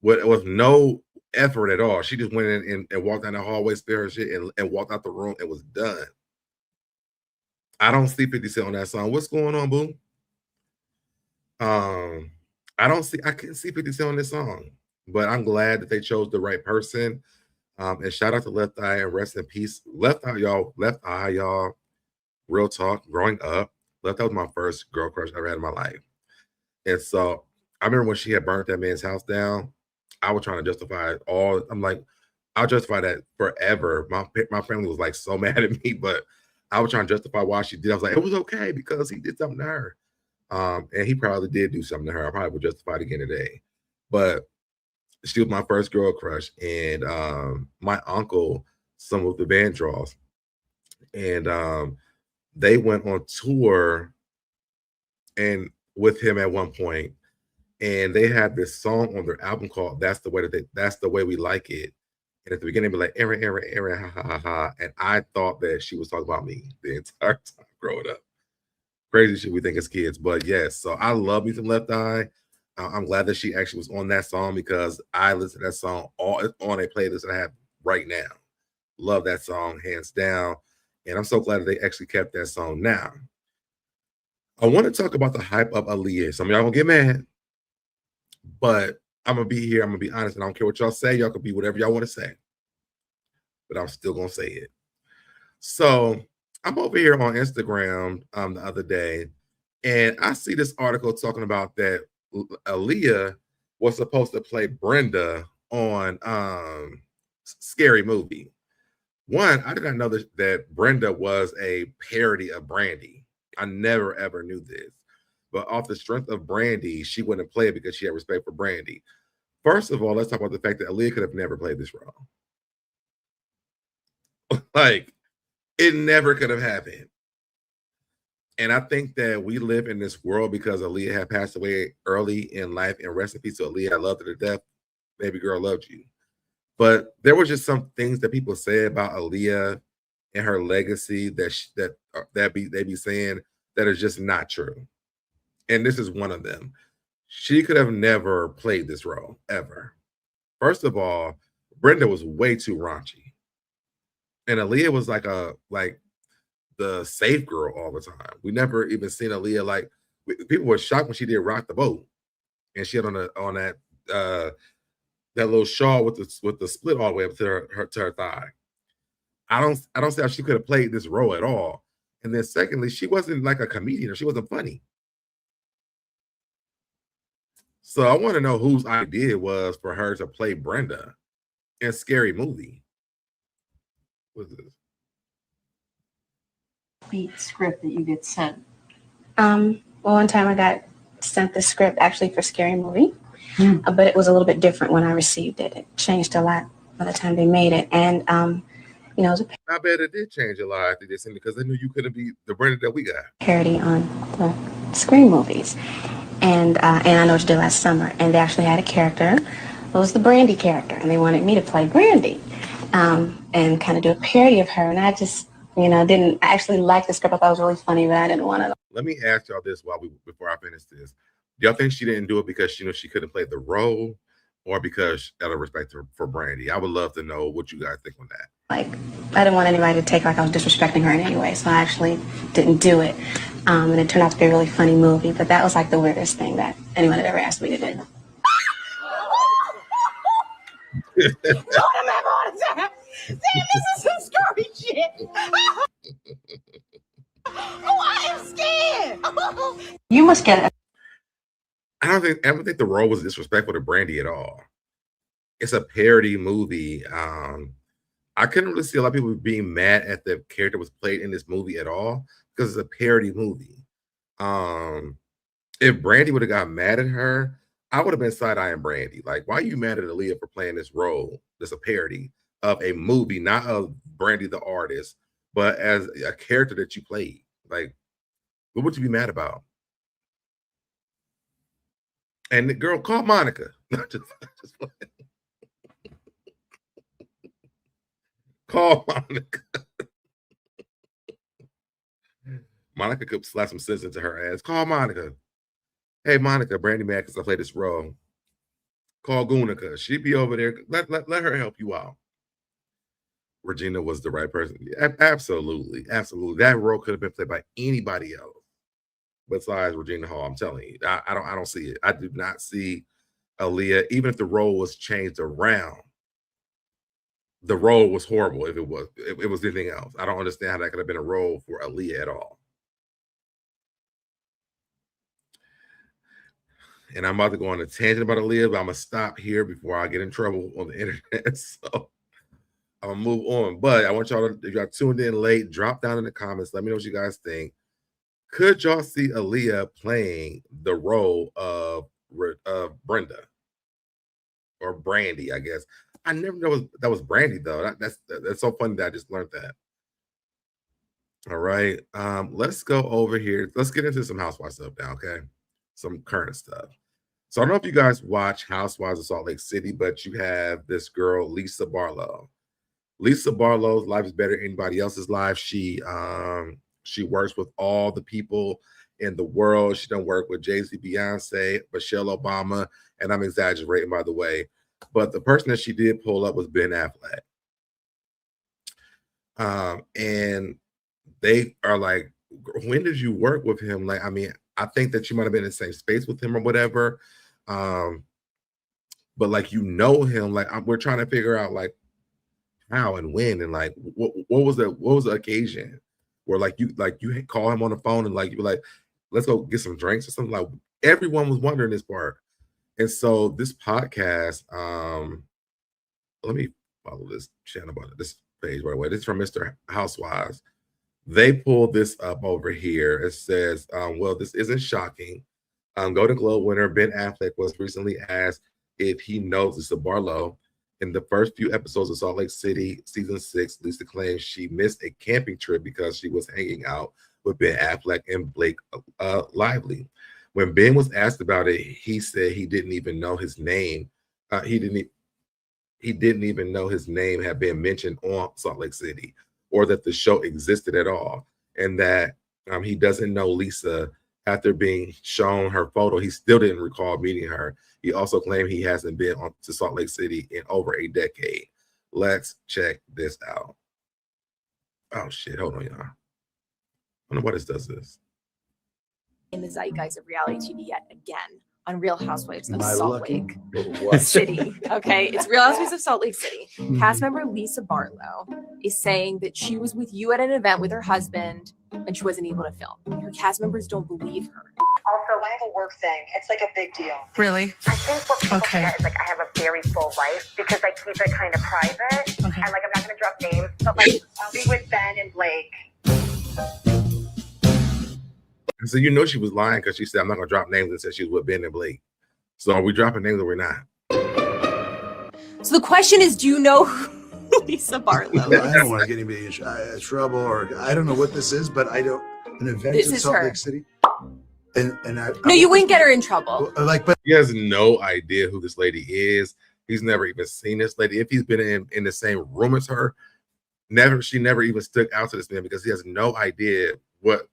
With no effort at all. She just went in and walked down the hallway, spare her shit, and walked out the room and was done. I don't see 50 Cent on that song. What's going on, boo? I can't see 50 Cent on this song. But I'm glad that they chose the right person. And shout out to Left Eye and rest in peace. Left Eye, y'all. Real talk, growing up, Left Eye was my first girl crush I ever had in my life. And so I remember when she had burnt that man's house down, I was trying to justify it all. I'm like, I'll justify that forever. My family was like so mad at me, but I was trying to justify why she did. I was like, it was okay because he did something to her. And he probably did do something to her. I probably would justify it again today. But she was my first girl crush. And my uncle, some of the band draws. And they went on tour and with him at one point, and they had this song on their album called That's the Way We Like It. And at the beginning, be like, Aaron, ha, ha, ha, ha. And I thought that she was talking about me the entire time growing up. Crazy shit we think as kids. But yes, so I love me some Left Eye. I'm glad that she actually was on that song because I listen to that song on a playlist that I have right now. Love that song, hands down. And I'm so glad that they actually kept that song. Now, I want to talk about the hype of Aaliyah. Some of y'all gonna get mad, but I'm gonna be here. I'm gonna be honest, and I don't care what y'all say. Y'all can be whatever y'all want to say, but I'm still gonna say it. So I'm over here on Instagram the other day, and I see this article talking about that Aaliyah was supposed to play Brenda on Scary Movie. One, I did not know that Brenda was a parody of Brandy. I never, ever knew this. But off the strength of Brandy, she wouldn't play it because she had respect for Brandy. First of all, let's talk about the fact that Aaliyah could have never played this role. Like, it never could have happened. And I think that we live in this world because Aaliyah had passed away early in life, and rest in peace to Aaliyah. I loved her to death. Baby girl loved you. But there were just some things that people say about Aaliyah and her legacy they be saying that is just not true. And this is one of them. She could have never played this role ever. First of all, Brenda was way too raunchy, and Aaliyah was like the safe girl all the time. We never even seen Aaliyah like. People were shocked when she did Rock the Boat, and she had on that little shawl with the split all the way up to her thigh. I don't see how she could have played this role at all. And then secondly, she wasn't like a comedian, or she wasn't funny. So I want to know whose idea it was for her to play Brenda in Scary Movie. What's this? Beat script that you get sent. Well, one time I got sent the script actually for Scary Movie, but it was a little bit different when I received it. It changed a lot by the time they made it, and it was a I bet it did change a lot after they sent it because they knew you couldn't be the Brenda that we got. parody on the Scream movies, and I Know What You Did Last Summer, and they actually had a character. It was the Brandy character, and they wanted me to play Brandy, and kind of do a parody of her, and I just didn't actually like the script. I thought it was really funny, but I didn't want to. Let me ask y'all this before I finish this. Do y'all think she didn't do it because she couldn't play the role, or because out of respect for Brandy? I would love to know what you guys think on that. Like, I didn't want anybody to take like I was disrespecting her in any way, so I actually didn't do it. And it turned out to be a really funny movie, but that was like the weirdest thing that anyone had ever asked me to do. See, this is some scary shit. Oh, I am scared. You must get it. I don't think the role was disrespectful to Brandy at all. It's a parody movie. I couldn't really see a lot of people being mad at the character was played in this movie at all because it's a parody movie. If Brandy would have got mad at her, I would have been side-eyeing Brandy. Like, why are you mad at Aaliyah for playing this role? That's a parody of a movie, not of Brandy the artist, but as a character that you played. Like, what would you be mad about? And the girl, call Monica. Call Monica. Monica could slap some sense into her ass. Call Monica. Hey, Monica, Brandy mad because I played this role. Call Gunica. She'd be over there. Let her help you out. Regina was the right person. Absolutely. Absolutely. That role could have been played by anybody else besides Regina Hall. I'm telling you. I don't see it. I do not see Aaliyah, even if the role was changed around. The role was horrible if it was anything else. I don't understand how that could have been a role for Aaliyah at all. And I'm about to go on a tangent about Aaliyah, but I'm going to stop here before I get in trouble on the internet. So I'm going to move on. But I want y'all to, if y'all tuned in late, drop down in the comments. Let me know what you guys think. Could y'all see Aaliyah playing the role of Brenda? Or Brandy, I guess. I never know that was Brandy, though. That's so funny that I just learned that. All right. Let's go over here. Let's get into some Housewives stuff now, okay? Some current stuff. So I don't know if you guys watch Housewives of Salt Lake City, but you have this girl, Lisa Barlow. Lisa Barlow's life is better than anybody else's life. She works with all the people in the world. She done work with Jay-Z, Beyonce, Michelle Obama, and I'm exaggerating, by the way. But the person that she did pull up was Ben Affleck. And they are like, when did you work with him? Like, I mean, I think that you might have been in the same space with him or whatever. But like, you know him, like we're trying to figure out like how and when, and like what was the occasion where like you call him on the phone and like you were like, let's go get some drinks or something. Like everyone was wondering this part. And so this podcast, let me follow this channel, this page by the way. This is from Mr. Housewives. They pulled this up over here. It says, well, this isn't shocking. Golden Globe winner Ben Affleck was recently asked if he knows Lisa Barlow. In the first few episodes of Salt Lake City, season 6, Lisa claims she missed a camping trip because she was hanging out with Ben Affleck and Blake Lively. When Ben was asked about it, he said he didn't even know his name. He he didn't even know his name had been mentioned on Salt Lake City, or that the show existed at all, and that he doesn't know Lisa. After being shown her photo, he still didn't recall meeting her. He also claimed he hasn't been to Salt Lake City in over a decade. Let's check this out. Oh shit, hold on, y'all. I don't know why this does this. In the zeitgeist of reality TV yet again on Real Housewives of Am I Salt lucky? Lake City. Okay, it's Real Housewives of Salt Lake City. Cast member Lisa Barlow is saying that she was with you at an event with her husband and she wasn't able to film. Her cast members don't believe her. Also, I have a work thing. It's like a big deal. Really? I think what people forget is like I have a very full life because I keep it kind of private. Okay. And like I'm not going to drop names, but like I'll be with Ben and Blake. So you know she was lying because she said, I'm not going to drop names, and said she was with Ben and Blake. So are we dropping names or we're not? So the question is, do you know who Lisa Barlow I is? don't want to get anybody in trouble, or I don't know what this is, but I don't. An event This in is Salt her. Lake City. And I No, you wouldn't get her in trouble. Like, but he has no idea who this lady is. He's never even seen this lady. If he's been in the same room as her, she never even stuck out to this man because he has no idea what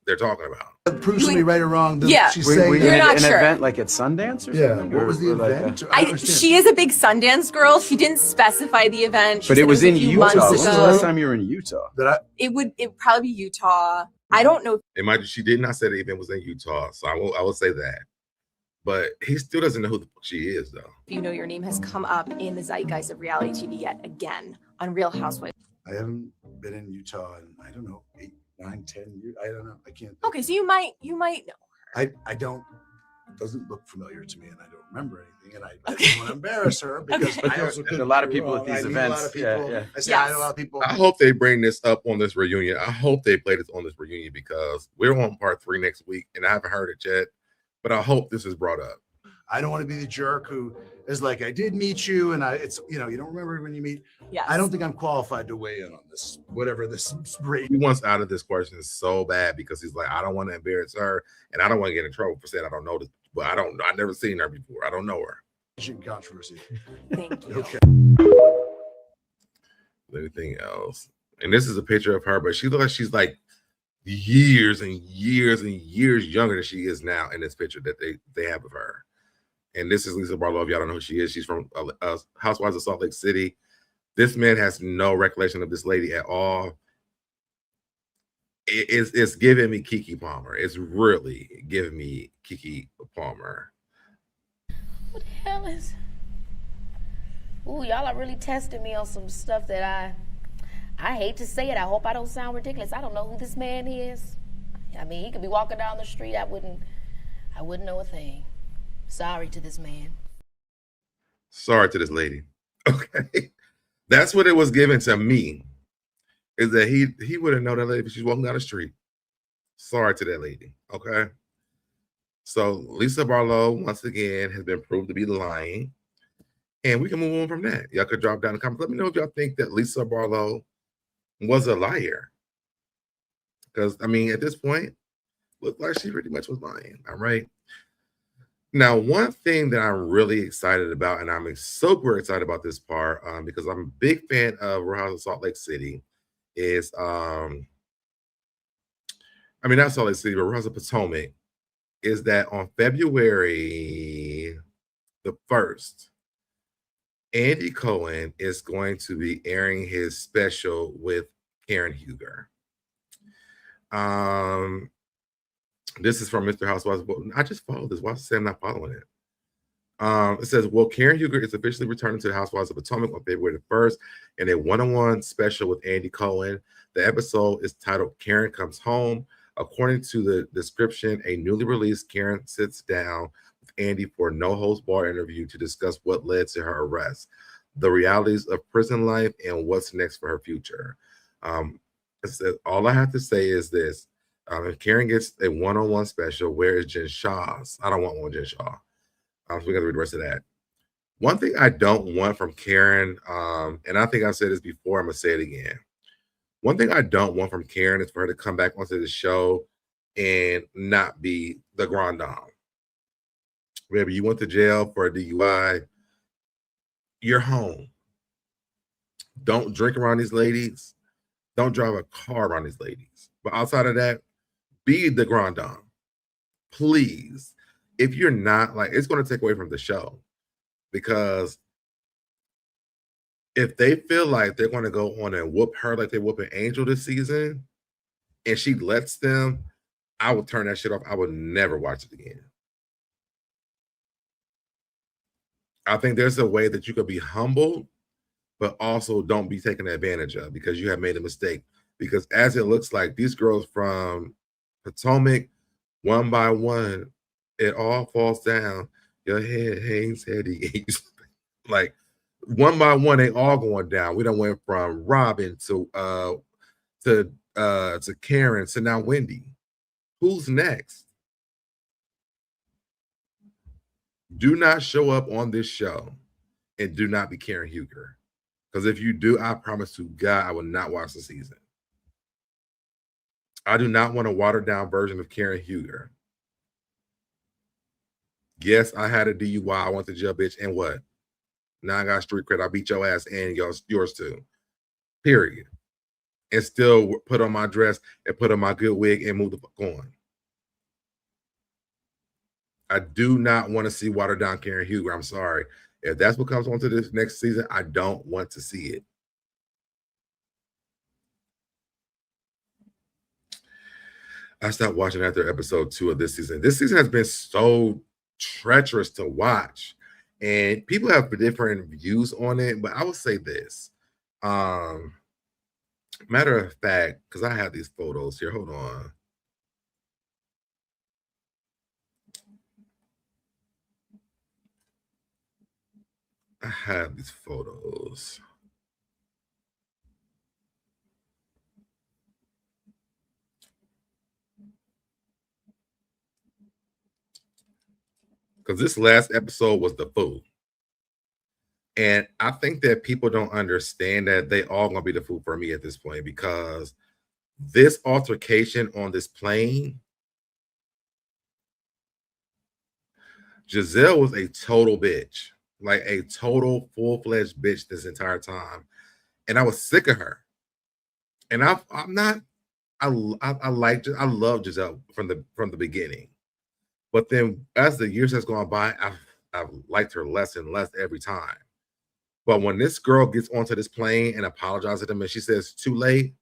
they're talking about. proves to me right or wrong. Yeah. She's Were saying you You're not an sure. event like at Sundance or Yeah. something? What was the Or like event? a- I understand. She is a big Sundance girl. She didn't specify the event. She But said it was a in few Utah. months When was the ago. last time you were in Utah? It would probably be Utah. I don't know. She did not say the event was in Utah, so I will say that. But he still doesn't know who the fuck she is, though. If you know your name has come up in the zeitgeist of reality TV yet again on Real Housewives. I haven't been in Utah in, I don't know, 8, 9, 10 years. I don't know. I can't. Okay, so you might know. I don't. Doesn't look familiar to me, and I don't remember anything. And I don't want to embarrass her because I also There's could a lot of be people at wrong. these I meet events. A lot of people. Yeah. I say I know a lot of people. I hope they bring this up on this reunion. I hope they play this on this reunion because we're on part 3 next week, and I haven't heard it yet. But I hope this is brought up. I don't want to be the jerk who is like, I did meet you, and it's you don't remember when you meet. Yes. I don't think I'm qualified to weigh in on this, whatever this rate. He wants out of this question so bad because he's like, I don't want to embarrass her, and I don't want to get in trouble for saying I don't know this. But I've never seen her before. I don't know her. Controversy. Thank you. Okay. Anything else? And this is a picture of her, but she looks like she's like years and years and years younger than she is now in this picture that they have of her. And this is Lisa Barlow. If y'all don't know who she is, she's from Housewives of Salt Lake City. This man has no recollection of this lady at all. It's giving me Keke Palmer. It's really giving me Keke Palmer. What the hell is? Ooh, y'all are really testing me on some stuff that I hate to say it. I hope I don't sound ridiculous. I don't know who this man is. I mean, he could be walking down the street. I wouldn't know a thing. Sorry to this man. Sorry to this lady. Okay. That's what it was given to me. Is that he wouldn't know that lady if she's walking down the street. Sorry to that lady. Okay. So Lisa Barlow, once again, has been proved to be lying. And we can move on from that. Y'all could drop down in the comments. Let me know if y'all think that Lisa Barlow was a liar. Because, I mean, at this point, looked like she pretty much was lying. All right. Now, one thing that I'm really excited about, and I'm super excited about this part, because I'm a big fan of Real Housewives of Salt Lake City, is not Salt Lake City, but Real Housewives of Potomac, is that on February the 1st, Andy Cohen is going to be airing his special with Karen Huger. This is from Mr. Housewives. I just followed this. Why does it say I'm not following it? It says, well, Karen Huger is officially returning to the Housewives of Potomac on February the 1st in a one-on-one special with Andy Cohen. The episode is titled Karen Comes Home. According to the description, a newly released Karen sits down with Andy for a no-holds-barred interview to discuss what led to her arrest, the realities of prison life, and what's next for her future. It says, all I have to say is this. If Karen gets a one-on-one special, where is Jen Shah's? I don't want one with Jen Shah. So we got to read the rest of that. One thing I don't want from Karen, and I think I've said this before, I'm going to say it again. One thing I don't want from Karen is for her to come back onto the show and not be the grand dame. Maybe you went to jail for a DUI. You're home. Don't drink around these ladies. Don't drive a car around these ladies. But outside of that, be the grand dame. Please. If you're not, like, it's going to take away from the show. Because if they feel like they're going to go on and whoop her like they whooping Angel this season, and she lets them, I would turn that shit off. I would never watch it again. I think there's a way that you could be humble, but also don't be taken advantage of because you have made a mistake. Because as it looks like, these girls from Potomac, one by one, it all falls down. Your head hangs heady. Like, one by one, they all going down. We done went from Robin to Karen to now Wendy. Who's next? Do not show up on this show and do not be Karen Huger. Because if you do, I promise to God, I will not watch the season. I do not want a watered down version of Karen Huger. Yes, I had a DUI. I went to jail, bitch. And what? Now I got street cred. I beat your ass and yours too. Period. And still put on my dress and put on my good wig and move the fuck on. I do not want to see watered down Karen Huger. I'm sorry. If that's what comes onto this next season, I don't want to see it. I stopped watching after episode 2 of this season. This season has been so treacherous to watch. And people have different views on it, but I will say this. Matter of fact, because I have these photos here. Hold on. I have these photos. Because this last episode was the fool. And I think that people don't understand that they all gonna be the fool for me at this point, because this altercation on this plane, Giselle was a total bitch, like a total full-fledged bitch this entire time. And I was sick of her. And I love Giselle from the beginning. But then as the years has gone by, I've liked her less and less every time. But when this girl gets onto this plane and apologizes to them and she says, too late,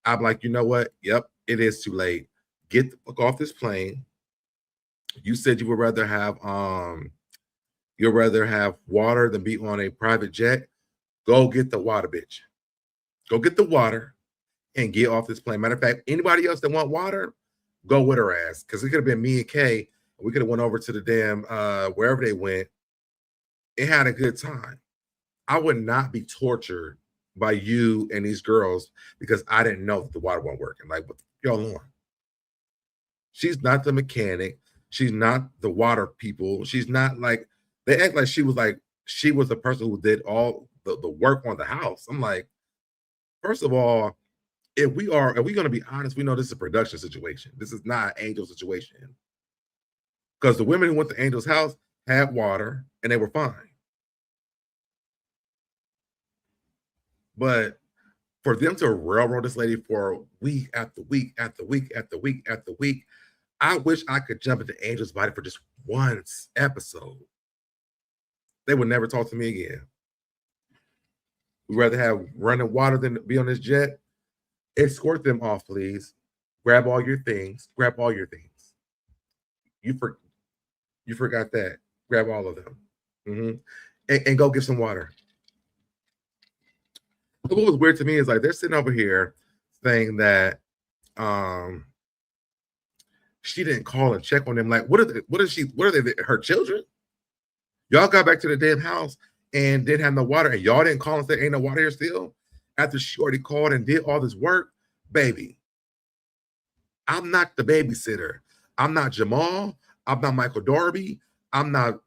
I'm like, you know what? Yep, it is too late. Get the fuck off this plane. You said you would rather have water than be on a private jet. Go get the water, bitch. Go get the water and get off this plane. Matter of fact, anybody else that want water, go with her ass. Because it could have been me and Kay. We could have went over to the damn wherever they went and had a good time. I would not be tortured by you and these girls because I didn't know that the water wasn't working. Like, what y'all on? She's not the mechanic. She's not the water people. She's not like, they act like she was the person who did all the work on the house. I'm like, first of all, if we're going to be honest, we know this is a production situation. This is not an Angel situation. Because the women who went to Angel's house had water and they were fine. But for them to railroad this lady for week after week after week after week after week, I wish I could jump into Angel's body for just one episode. They would never talk to me again. We'd rather have running water than be on this jet. Escort them off, please. Grab all your things. Grab all your things. You forgot that. Grab all of them. And go get some water. What was weird to me is like they're sitting over here saying that she didn't call and check on them. Like, what are they, her children? Y'all got back to the damn house and didn't have no water, and y'all didn't call and say ain't no water here still after she already called and did all this work. Baby, I'm not the babysitter. I'm not Jamal. I'm not Michael Darby. I'm not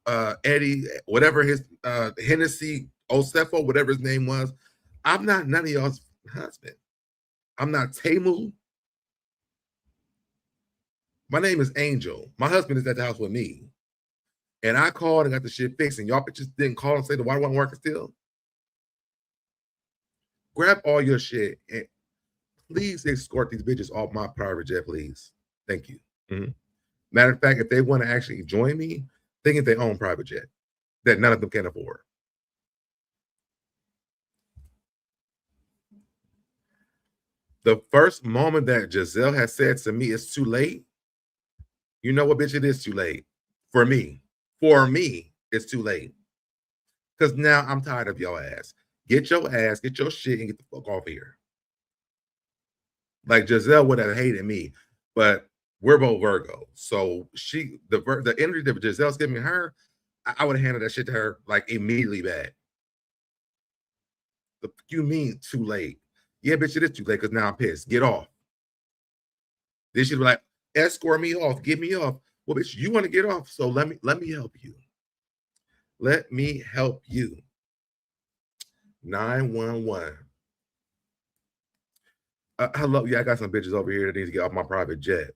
Eddie, whatever his Hennessy Osefo, whatever his name was. I'm not none of y'all's husband. I'm not Tamu. My name is Angel. My husband is at the house with me. and I called and got the shit fixed, and y'all bitches didn't call and say the water wasn't working still. Grab all your shit and please escort these bitches off my private jet, please. Thank you. Matter of fact, if they want to actually join me, they get their own private jet that none of them can afford. The first moment that Giselle has said to me, it's too late. You know what, bitch? It is too late. For me. For me, it's too late. Because now I'm tired of your ass. Get your ass, get your shit, and get the fuck off here. Like Giselle would have hated me, but we're both Virgo. So the energy that Giselle's giving her, I would have handed that shit to her like immediately back. The you mean too late? Yeah, bitch, it is too late because now I'm pissed. Get off. Then she'd be like, escort me off, get me off. Well, bitch, you want to get off, so let me help you. Let me help you. 911. Hello, yeah, I got some bitches over here that need to get off my private jet.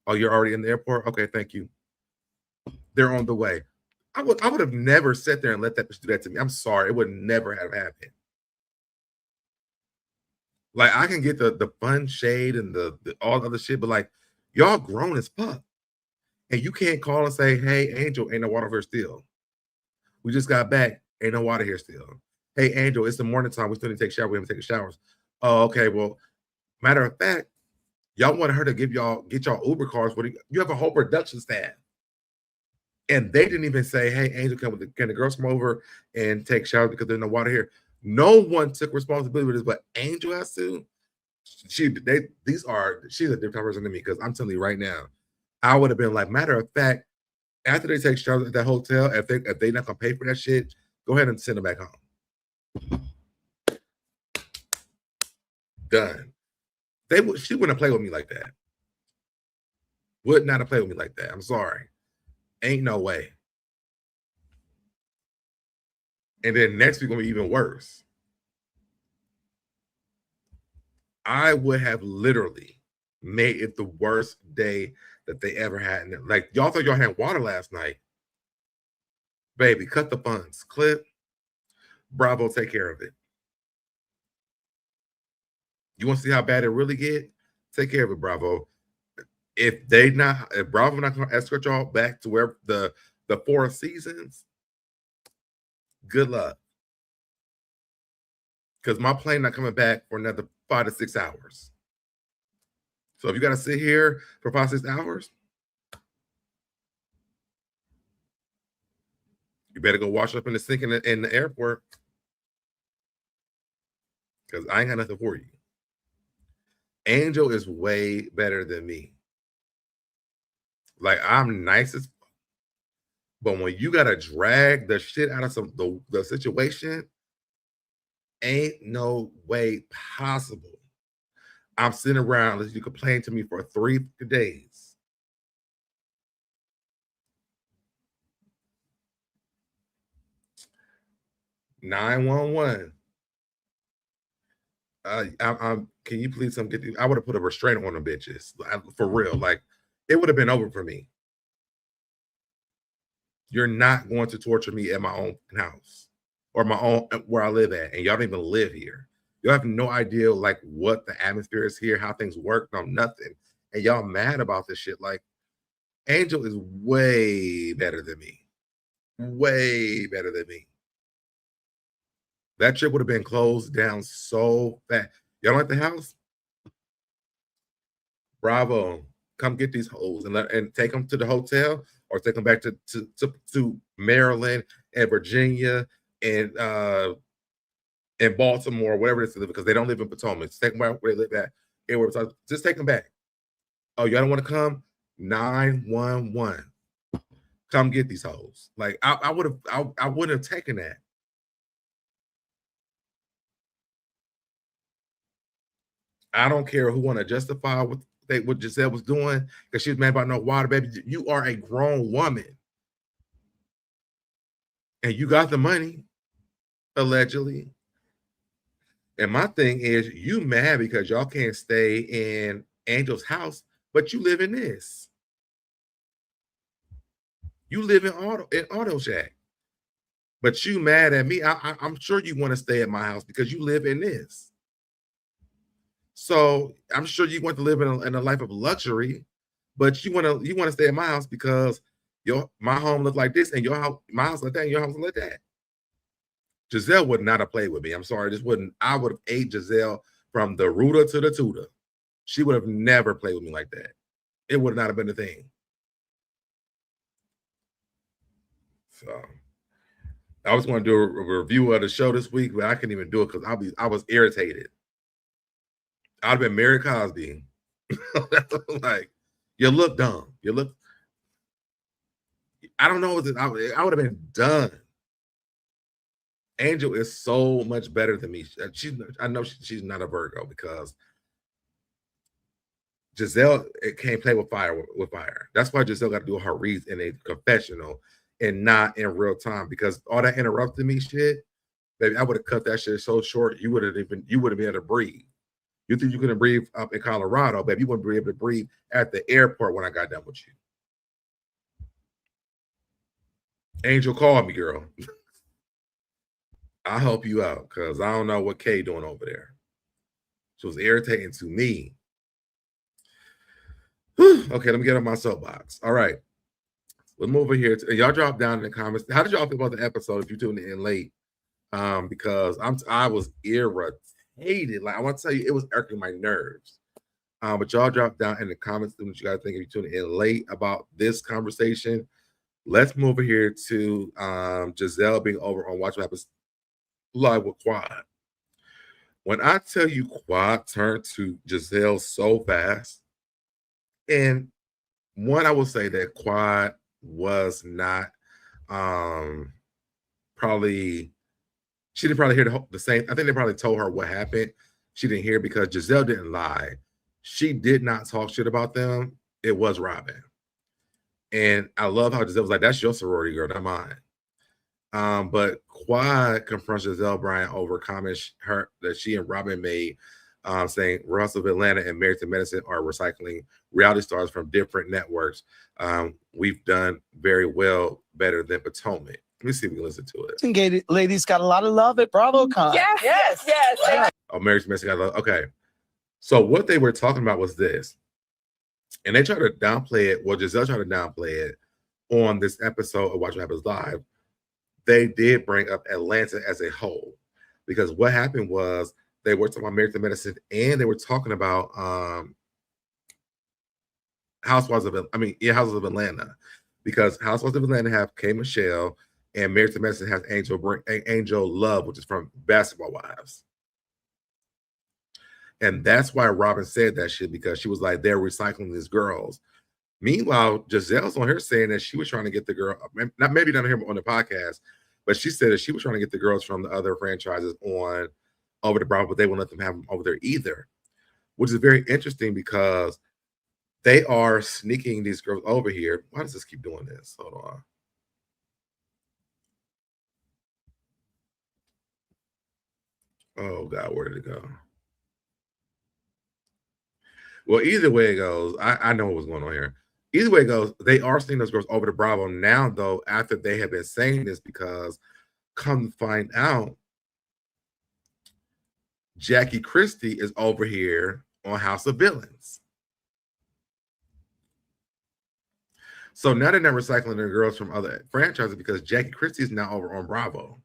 Oh, you're already in the airport? Okay, thank you. They're on the way. I would have never sat there and let that bitch do that to me. I'm sorry, it would never have happened. Like, I can get the fun shade and the all other shit, but like, y'all grown as fuck. And you can't call and say, hey, Angel, ain't no water here still. We just got back, ain't no water here still. Hey, Angel, it's the morning time. We still need to take showers. We haven't taken showers. Oh, okay. Well, matter of fact, y'all wanted her to get y'all Uber cars. You have a whole production staff. And they didn't even say, hey, Angel, can the girls come over and take showers because there's no water here? No one took responsibility for this, but Angel has to. She's a different person than me, because I'm telling you right now, I would have been like, matter of fact, after they take showers at that hotel, if they not gonna pay for that shit, go ahead and send them back home. Done. She wouldn't play with me like that. Would not have played with me like that. I'm sorry. Ain't no way. And then next week gonna be even worse. I would have literally made it the worst day that they ever had. And like, y'all thought y'all had water last night. Baby, cut the funds. Clip. Bravo, take care of it. You want to see how bad it really get? Take care of it, Bravo. If Bravo not gonna escort y'all back to where the Four Seasons, good luck. Because my plane not coming back for another 5 to 6 hours. So if you got to sit here for 5 to 6 hours, you better go wash up in the sink in the airport. Because I ain't got nothing for you. Angel is way better than me. Like, I'm nice as fuck. But when you got to drag the shit out of the situation, ain't no way possible I'm sitting around unless you complain to me for 3 days. "911. Can you please come get these?" I would have put a restraint on them bitches. For real. Like, it would have been over for me. You're not going to torture me at my own house or my own where I live at, and y'all don't even live here. Y'all have no idea like what the atmosphere is here, how things work, no nothing. And y'all mad about this shit. Like, Angel is way better than me. Way better than me. That trip would have been closed down so fast. Y'all like the house? Bravo. Come get these hoes and take them to the hotel, or take them back to Maryland and Virginia and Baltimore, wherever it is, because they don't live in Potomac. Just take them where they live at. Just take them back. Oh, y'all don't want to come? 911. Come get these hoes. Like, I wouldn't have taken that. I don't care who want to justify what Giselle was doing because she was mad about no water, baby. You are a grown woman. And you got the money, allegedly. And my thing is, you mad because y'all can't stay in Angel's house, but you live in this. You live in Auto Shack. But you mad at me. I'm sure you want to stay at my house because you live in this. So I'm sure you want to live in a life of luxury, but you want to stay at my house because my home looks like this and your house, my house like that, and your house like that. Giselle would not have played with me. I'm sorry, this wouldn't. I would have ate Giselle from the rooter to the tutor. She would have never played with me like that. It would not have been a thing. So I was going to do a review of the show this week, but I couldn't even do it because I was irritated. I'd have been Mary Cosby. Like, you look dumb. You look. I don't know. I would have been done. Angel is so much better than me. I know she's not a Virgo because Giselle can't play with fire. That's why Giselle got to do her reads in a confessional and not in real time, because all that interrupted me shit, baby, I would have cut that shit so short you would have been able to breathe. You think you couldn't breathe up in Colorado, baby? You wouldn't be able to breathe at the airport when I got done with you. Angel called me, girl. I'll help you out because I don't know what Kay doing over there. She was irritating to me. Okay, let me get on my soapbox. All right. We'll move over here. Y'all drop down in the comments. How did y'all feel about the episode if you tuned in late? Because I was irritated. Like, I want to tell you, it was irking my nerves. But y'all drop down in the comments what you guys think if you tuned in late about this conversation. Let's move over here to Giselle being over on Watch What Happens Live with Quad. When I tell you Quad turned to Giselle so fast, and one, I will say that Quad was not probably, she didn't probably hear the same. I think they probably told her what happened. She didn't hear because Giselle didn't lie. She did not talk shit about them. It was Robin. And I love how Giselle was like, that's your sorority girl, not mine. But Quad confronts Giselle Bryant over comments that she and Robin made, saying Russell of Atlanta and Married to Medicine are recycling reality stars from different networks. We've done very well, better than Potomac. Let me see if we can listen to it. Engaged ladies got a lot of love at BravoCon. Yes. Oh, Married to Medicine got love. Okay. So what they were talking about was this. And they tried to downplay it. Well, Giselle tried to downplay it on this episode of Watch What Happens Live. They did bring up Atlanta as a whole, because what happened was they were talking about Married to Medicine and they were talking about Housewives of Atlanta, because Housewives of Atlanta have K. Michelle and Married to Medicine has Angel Love, which is from Basketball Wives. And that's why Robin said that shit, because she was like, they're recycling these girls. Meanwhile, Giselle's on here saying that she was trying to get the girl, maybe not here on the podcast, but she said that she was trying to get the girls from the other franchises on over to Bravo, but they won't let them have them over there either, which is very interesting because they are sneaking these girls over here. Why does this keep doing this? Hold on. Oh, God, where did it go? Well, either way it goes, I know what was going on here. Either way it goes, they are sending those girls over to Bravo now, though, after they have been saying this, because come to find out, Jackie Christie is over here on House of Villains. So now they're not recycling their girls from other franchises because Jackie Christie is now over on Bravo.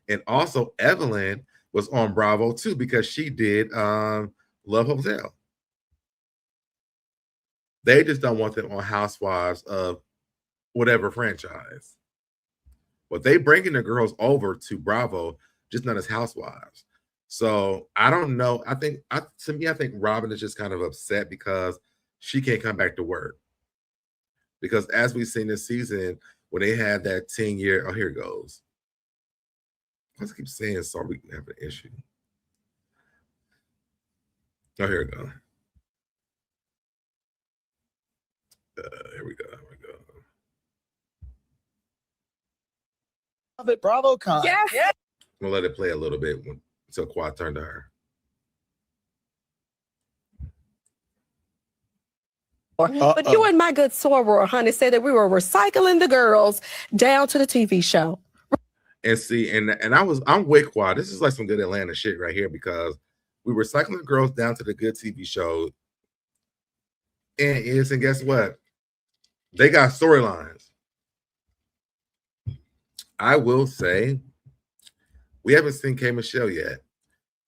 And also Evelyn was on Bravo too, because she did Love Hotel. They just don't want them on Housewives of whatever franchise. But they bringing the girls over to Bravo, just not as Housewives. So I don't know. I think Robin is just kind of upset because she can't come back to work. Because as we've seen this season, when they had that 10-year, oh, here it goes. I just keep saying sorry, we have an issue. Oh, here we go. Here we go. Love at BravoCon. Yes. I'm gonna let it play a little bit until Quad turned to her. But you and my good soror, honey, said that we were recycling the girls down to the TV show. And see, and I'm way quiet. This is like some good Atlanta shit right here because we were cycling the girls down to the good TV show. And guess what? They got storylines. I will say we haven't seen K. Michelle yet,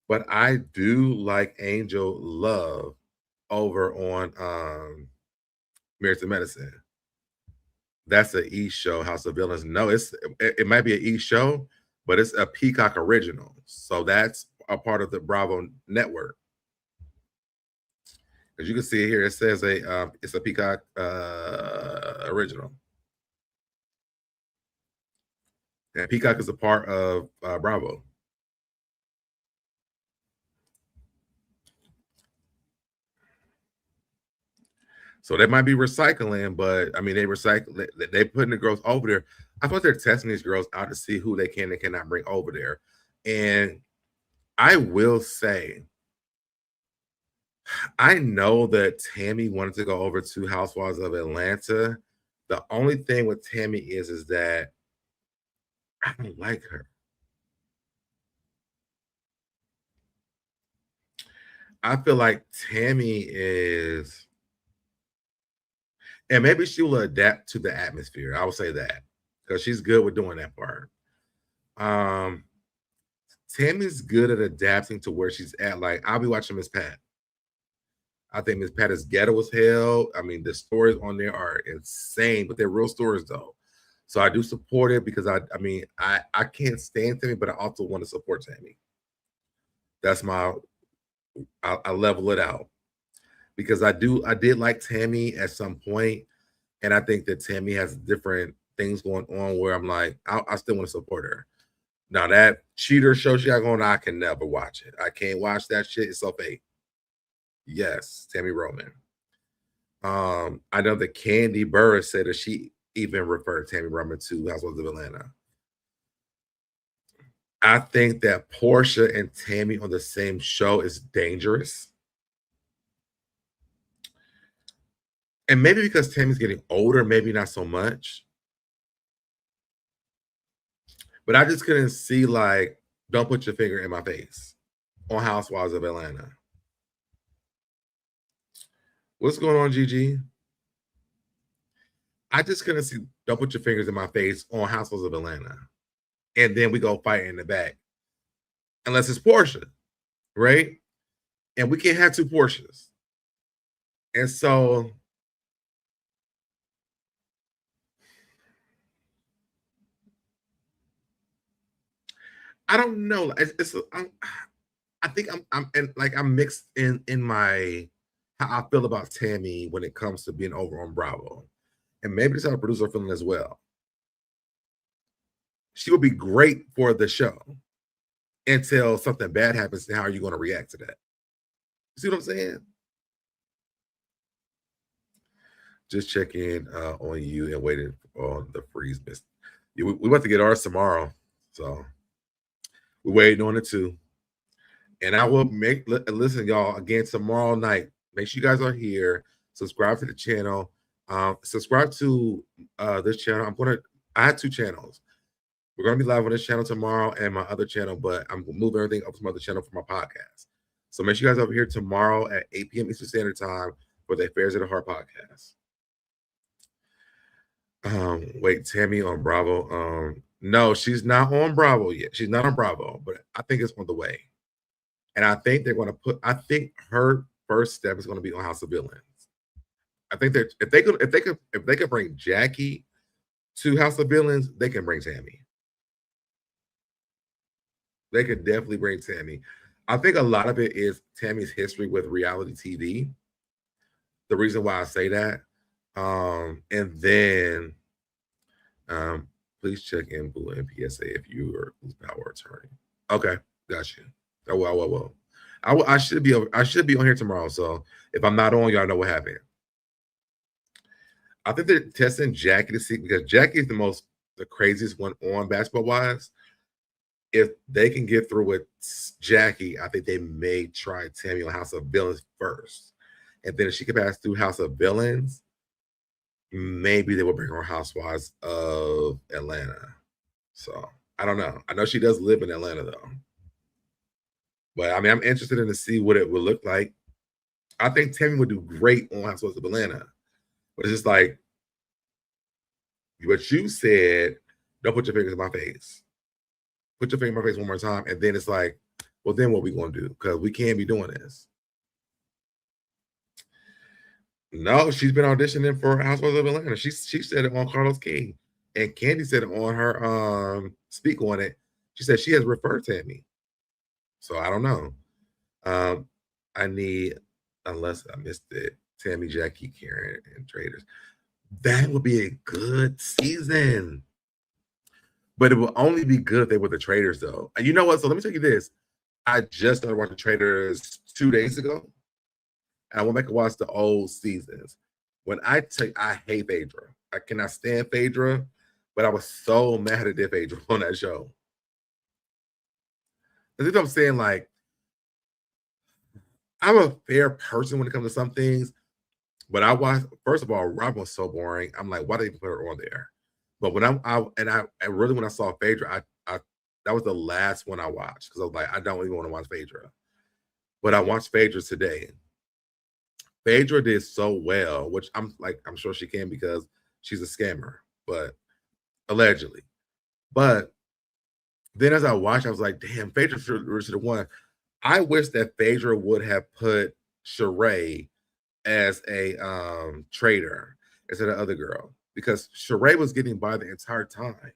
but I do like Angel Love over on Married to Medicine. That's an E show, House of Villains. No, it might be an E show, but it's a Peacock original. So that's a part of the Bravo network. As you can see here, it says it's a Peacock original. And Peacock is a part of Bravo. So they might be recycling, but I mean, they putting the girls over there. I thought they're testing these girls out to see who they can and cannot bring over there. And I will say, I know that Tammy wanted to go over to Housewives of Atlanta. The only thing with Tammy is that I don't like her. I feel like Tammy is, and maybe she will adapt to the atmosphere. I will say that because she's good with doing that part. Tammy's good at adapting to where she's at. Like, I'll be watching Miss Pat. I think Miss Pat is ghetto as hell. I mean, the stories on there are insane, but they're real stories though. So I do support it because I can't stand Tammy, but I also want to support Tammy. That's I level it out because I did like Tammy at some point, and I think that Tammy has different things going on where I'm like, I still want to support her. Now that cheater show she got going on, I can never watch it. I can't watch that shit. It's so fake. Yes, Tammy Roman. I know that Candy Burris said that she even referred Tammy Roman to Housewives of Atlanta. I think that Portia and Tammy on the same show is dangerous. And maybe because Tammy's getting older, maybe not so much. But I just couldn't see, like, don't put your finger in my face on Housewives of Atlanta. What's going on, Gigi? I just couldn't see, don't put your fingers in my face on Housewives of Atlanta. And then we go fight in the back. Unless it's Portia, right? And we can't have two Portias. And so I don't know. I think I'm mixed in my how I feel about Tammy when it comes to being over on Bravo. And maybe this is how the producer feeling as well. She would be great for the show until something bad happens. How are you going to react to that? See what I'm saying? Just checking on you and waiting on the freeze. We about to get ours tomorrow. So we're waiting on it too. And I will listen, y'all, again tomorrow night. Make sure you guys are here. Subscribe to the channel. Subscribe to this channel. I have two channels. We're going to be live on this channel tomorrow and my other channel, but I'm moving everything up to my other channel for my podcast. So make sure you guys are over here tomorrow at 8 p.m. Eastern Standard Time for the Affairs of the Heart podcast. Wait, Tammy on Bravo. No, she's not on Bravo yet. She's not on Bravo, but I think it's on the way. And I think they're going to I think her first step is going to be on House of Villains. I think that if they could bring Jackie to House of Villains, they can bring Tammy. They could definitely bring Tammy. I think a lot of it is Tammy's history with reality TV. The reason why I say that. And then please check in Boo and PSA if you are whose power attorney. Okay, got you. Oh well. I should be on here tomorrow. So if I'm not on, y'all know what happened. I think they're testing Jackie to see because Jackie is the craziest one on Basketball Wives. If they can get through with Jackie, I think they may try Tammy on House of Villains first. And then if she could pass through House of Villains, maybe they will bring her Housewives of Atlanta. So I don't know. I know she does live in Atlanta though. But I mean, I'm interested in to see what it would look like. I think Tammy would do great on Housewives of Atlanta. But it's just like, what you said, don't put your fingers in my face. Put your finger in my face one more time. And then it's like, well, then what we going to do? Because we can't be doing this. No, she's been auditioning for Housewives of Atlanta. She said it on Carlos King. And Candy said it on her speak on it. She said she has referred Tammy. So I don't know. I need, unless I missed it, Tammy, Jackie, Karen, and Traders. That would be a good season. But it will only be good if they were the Traders, though. And you know what? So let me tell you this. I just started watching Traders 2 days ago. And I went back and watch the old seasons. When I hate Phaedra. I cannot stand Phaedra. But I was so mad at Phaedra on that show. I think I'm saying, like, I'm a fair person when it comes to some things. But I watched, first of all, Robin was so boring. I'm like, why did they put her on there? But when I really, when I saw Phaedra, I that was the last one I watched because I was like, I don't even want to watch Phaedra. But I watched Phaedra today. Phaedra did so well, which I'm sure she can because she's a scammer, but allegedly. But then as I watched, I was like, damn, Phaedra should have won. I wish that Phaedra would have put Sheree as a trader instead of the other girl, because Sheree was getting by the entire time.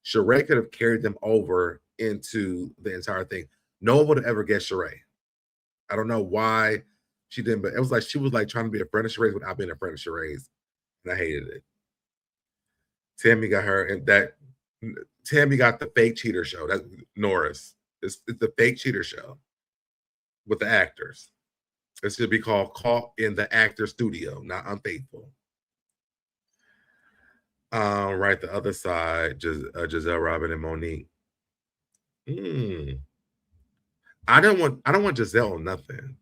Sheree could have carried them over into the entire thing. No one would have ever guessed Sheree. I don't know why she didn't, but it was like she was like trying to be a friend of Sheree's without being a friend of Sheree's, and I hated it. Tammy got her, and that Tammy got the fake cheater show. That's Norris. It's the fake cheater show with the actors. It should be called Caught in the Actor Studio, not Unfaithful. Right, the other side, Giselle, Robin, and Monique. I don't want Giselle on nothing.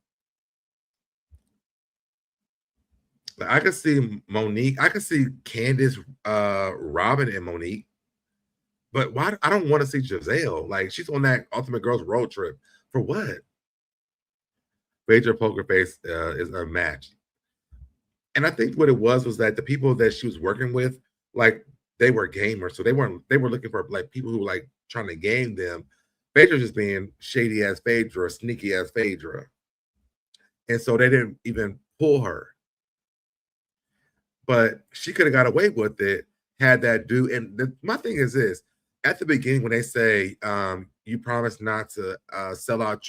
Like, I could see Monique. I could see Candace, Robin, and Monique. But why? I don't want to see Giselle. Like, she's on that Ultimate Girls road trip for what? Phaedra Poker Face is unmatched. And I think what it was that the people that she was working with, like, they were gamers, so they were looking for like people who were like trying to game them. Phaedra just being shady ass Phaedra, sneaky ass Phaedra, and so they didn't even pull her. But she could have got away with it had that dude. And my thing is this: at the beginning, when they say you promise not to sell out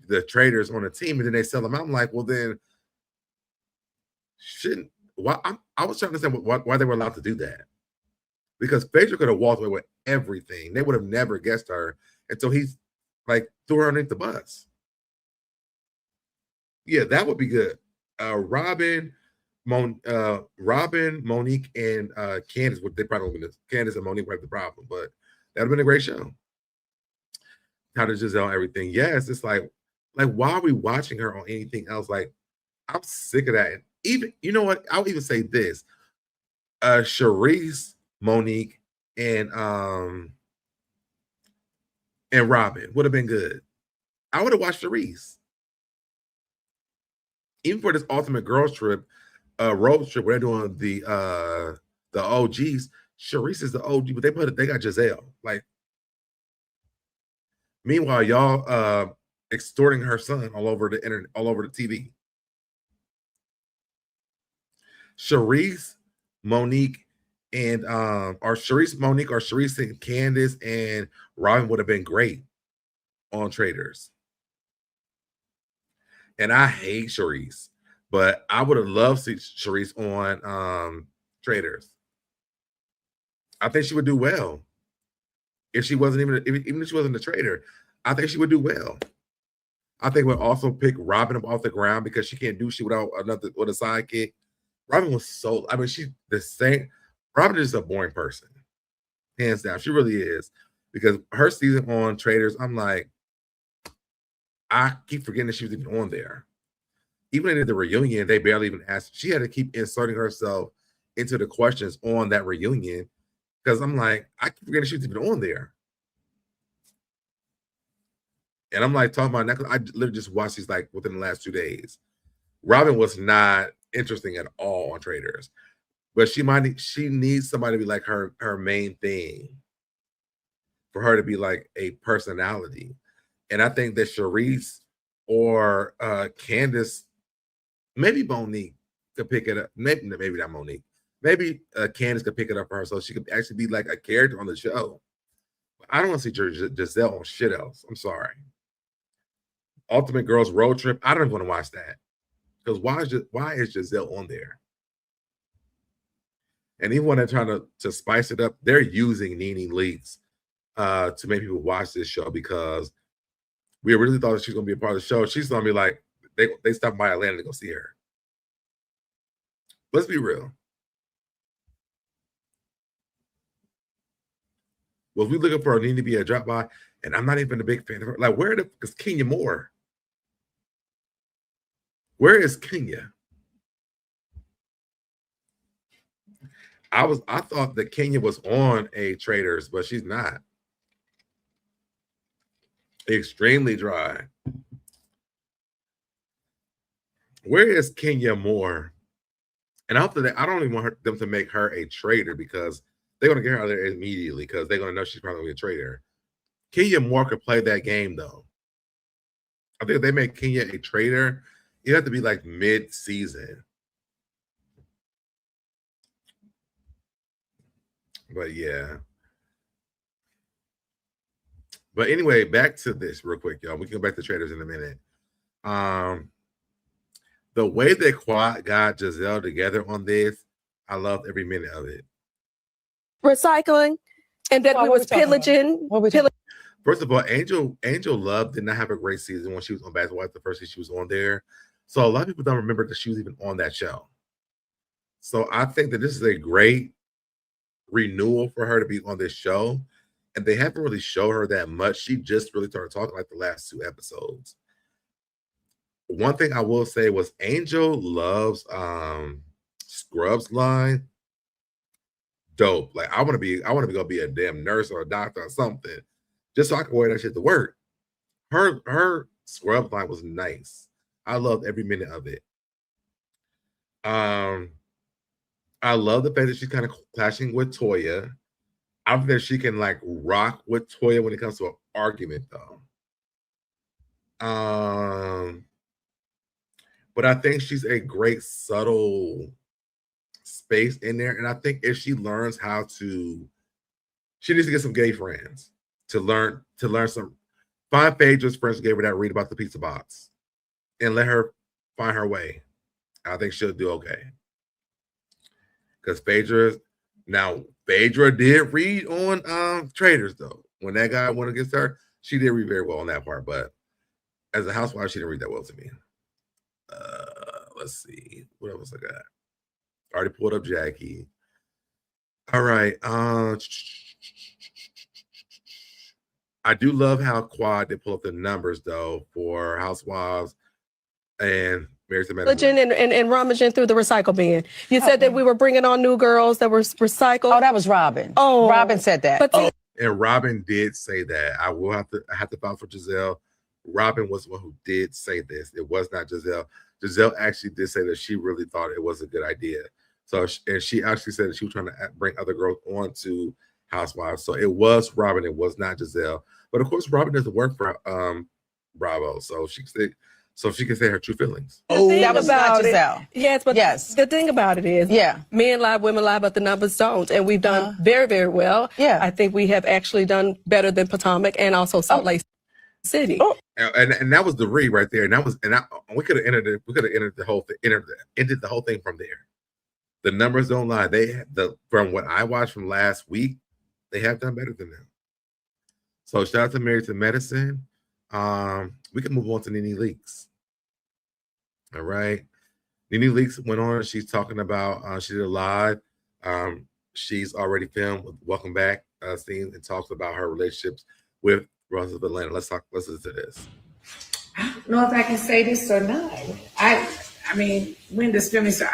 the traders on a team, and then they sell them out, I'm like, well, then shouldn't. Why? I was trying to understand why they were allowed to do that, because Phaedra could have walked away with everything. They would have never guessed her until he's like threw her underneath the bus. Yeah, that would be good. Robin, Monique, and Candace. They probably would have. Candace and Monique would have the problem, but that would have been a great show. How to Giselle everything? Yes, it's like why are we watching her on anything else? Like, I'm sick of that. And even, you know what? I'll even say this: Charisse, Monique, and Robin would have been good. I would have watched Charisse. Even for this Ultimate Girls trip, road trip, where they're doing the OGs. Charisse is the OG, but they got Giselle. Like, meanwhile, y'all extorting her son all over the internet, all over the TV. Charisse, Monique, and or Charisse, Monique, or Charisse and Candace and Robin would have been great on Traders. And I hate Charisse, but I would have loved to see Charisse on Traders. I think she would do well. If she wasn't even if she wasn't a trader, I think she would do well. I think we'll also pick Robin up off the ground because she can't do shit with a sidekick. Robin was so, I mean, she's the same. Robin is a boring person, hands down. She really is, because her season on Traders, I'm like, I keep forgetting that she was even on there. even in the reunion, they barely even asked. She had to keep inserting herself into the questions on that reunion because I'm like, I keep forgetting she's even on there. And I'm like talking about that. I literally just watched these like within the last 2 days. Robin was not interesting at all on Traders, but she needs somebody to be like her main thing for her to be like a personality. And I think that Charisse or Candace, maybe Monique could pick it up. Maybe not Monique. Maybe Candace could pick it up for her so she could actually be like a character on the show. I don't want to see Giselle on shit else. I'm sorry. Ultimate Girls Road Trip. I don't even want to watch that because why is Giselle on there? And even when they're trying to spice it up, they're using Nene Leakes to make people watch this show because we really thought she was going to be a part of the show. She's going to be like, they stopped by Atlanta to go see her. Let's be real. Was we looking for Nene to be a drop by? And I'm not even a big fan of her. Like, where is Kenya Moore? Where is Kenya? I thought that Kenya was on a Traders, but she's not. Extremely dry. Where is Kenya Moore? And after that, I don't even want them to make her a trader because they're going to get her out there immediately because they're going to know she's probably a trader. Kenya Moore could play that game, though. I think if they make Kenya a trader, you have to be like mid-season. But yeah. But anyway, back to this real quick, y'all. We can go back to traders in a minute. The way that Quad got Giselle together on this, I loved every minute of it. Recycling, and that we was pillaging. First of all, Angel Love did not have a great season when she was on Basketball Wives the first season she was on there. So a lot of people don't remember that she was even on that show. So I think that this is a great renewal for her to be on this show. And they haven't really showed her that much. She just really started talking like the last 2 episodes. One thing I will say was Angel Love's Scrubs line. Dope. Like I want to go be a damn nurse or a doctor or something. Just so I can wear that shit to work. Her Scrubs line was nice. I loved every minute of it. I love the fact that she's kind of clashing with Toya. I don't think she can like rock with Toya when it comes to an argument, though. But I think she's a great subtle space in there, and I think if she learns how to, she needs to get some gay friends to learn some. Find Phaedra's friends gave her that read about the pizza box, and let her find her way. I think she'll do okay. Because Phaedra did read on Traders, though. When that guy went against her, she did read very well on that part. But as a housewife, she didn't read that well to me. Let's see. What else I got? Already pulled up Jackie. All right. I do love how Quad did pull up the numbers, though, for Housewives and Married to Medicine. And rummaging through the recycle bin. You said that we were bringing on new girls that were recycled. Oh, that was Robin. Oh, Robin said that. And Robin did say that. I have to vouch for Giselle. Robin was the one who did say this. It was not Giselle. Giselle actually did say that she really thought it was a good idea. So, and she actually said that she was trying to bring other girls on to Housewives. So it was Robin. It was not Giselle. But of course, Robin doesn't work for Bravo, so she can say her true feelings. Oh, that was not Giselle. Yes, but the thing about it is, men lie, women lie, but the numbers don't, and we've done very, very well. Yeah, I think we have actually done better than Potomac and also Salt Lake City. And that was the read right there, we could have ended it. We could have ended the whole thing from there. The numbers don't lie. From what I watched from last week, they have done better than them. So shout out to Married to Medicine. We can move on to Nene Leakes. All right. Nene Leakes went on. She's talking about, she did a live. She's already filmed with Welcome Back scenes and talks about her relationships with Rose of Atlanta. Let's listen to this. I don't know if I can say this or not. I mean, when does filming start?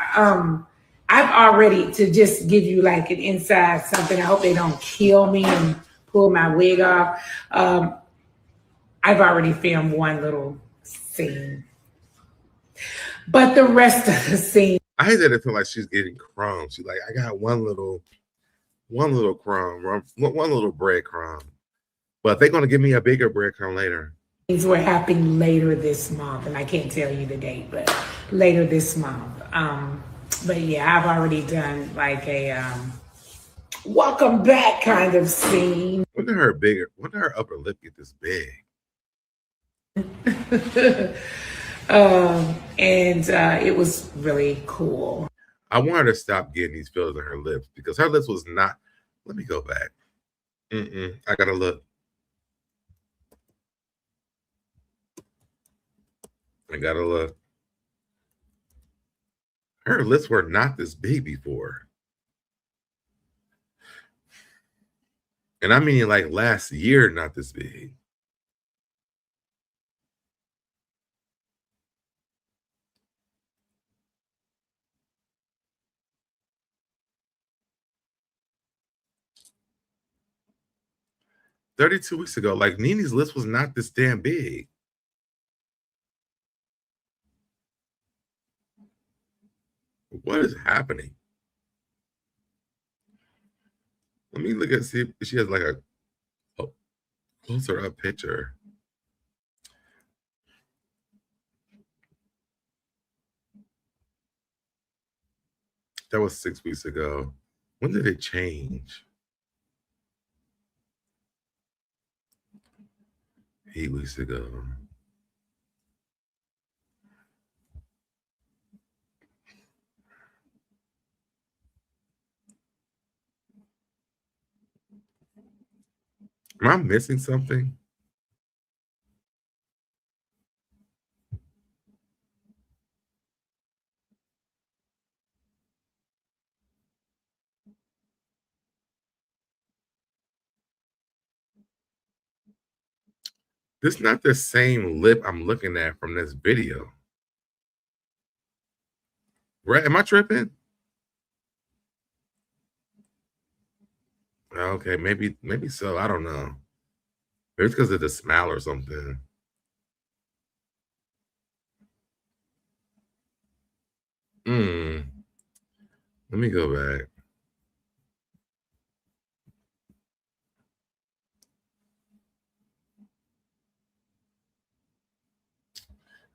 I've already, to just give you like an inside something, I hope they don't kill me and pull my wig off. I've already filmed one little scene. But the rest of the scene. I hate that it feel like she's getting crumbs. She's like, I got one little crumb, one little breadcrumb. But they're gonna give me a bigger breadcrumb later. Things were happening later this month, and I can't tell you the date, but later this month. But yeah, I've already done like a welcome back kind of scene. When did her upper lip get this big? And it was really cool. I want her to stop getting these fillers in her lips because her lips was not. Let me go back. I gotta look. Her lips were not this big before. And I mean like last year, not this big. "32 weeks ago, like Nene's lips was not this damn big." What is happening? Let me look at see if she has like a closer up picture. That was 6 weeks ago. When did it change? 8 weeks ago. Am I missing something? This is not the same lip I'm looking at from this video. Right? Am I tripping? Okay, maybe so. I don't know. Maybe it's because of the smell or something. Let me go back.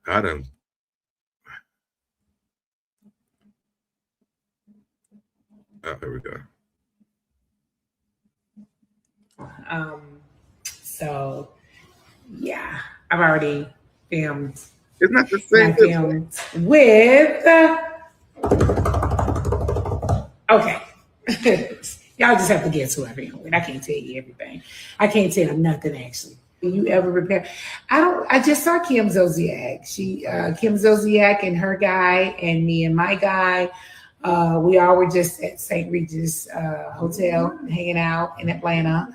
I done. Oh, there we go. So yeah, I've already filmed. It's not the same. I filmed with. Okay. Y'all just have to guess who I filmed with. I can't tell you everything. I can't tell nothing actually. You ever repair? I just saw Kim Zolciak. Kim Zolciak and her guy and me and my guy. We all were just at St. Regis Hotel hanging out in Atlanta.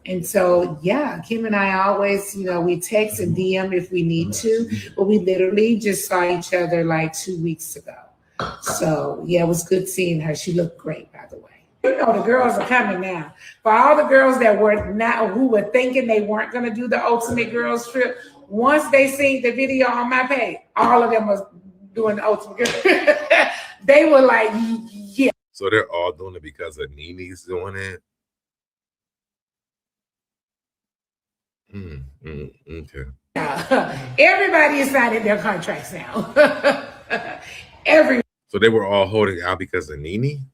And so, yeah, Kim and I always, we text and DM if we need to, but we literally just saw each other like 2 weeks ago. So, yeah, it was good seeing her. She looked great, by the way. The girls are coming now. For all the girls that who were thinking they weren't going to do the Ultimate Girls trip, once they seen the video on my page, all of them was doing the Ultimate Girls. They were like, yeah. So they're all doing it because of Nene's doing it? Okay. Everybody is signing their contracts now. So they were all holding out because of Nene?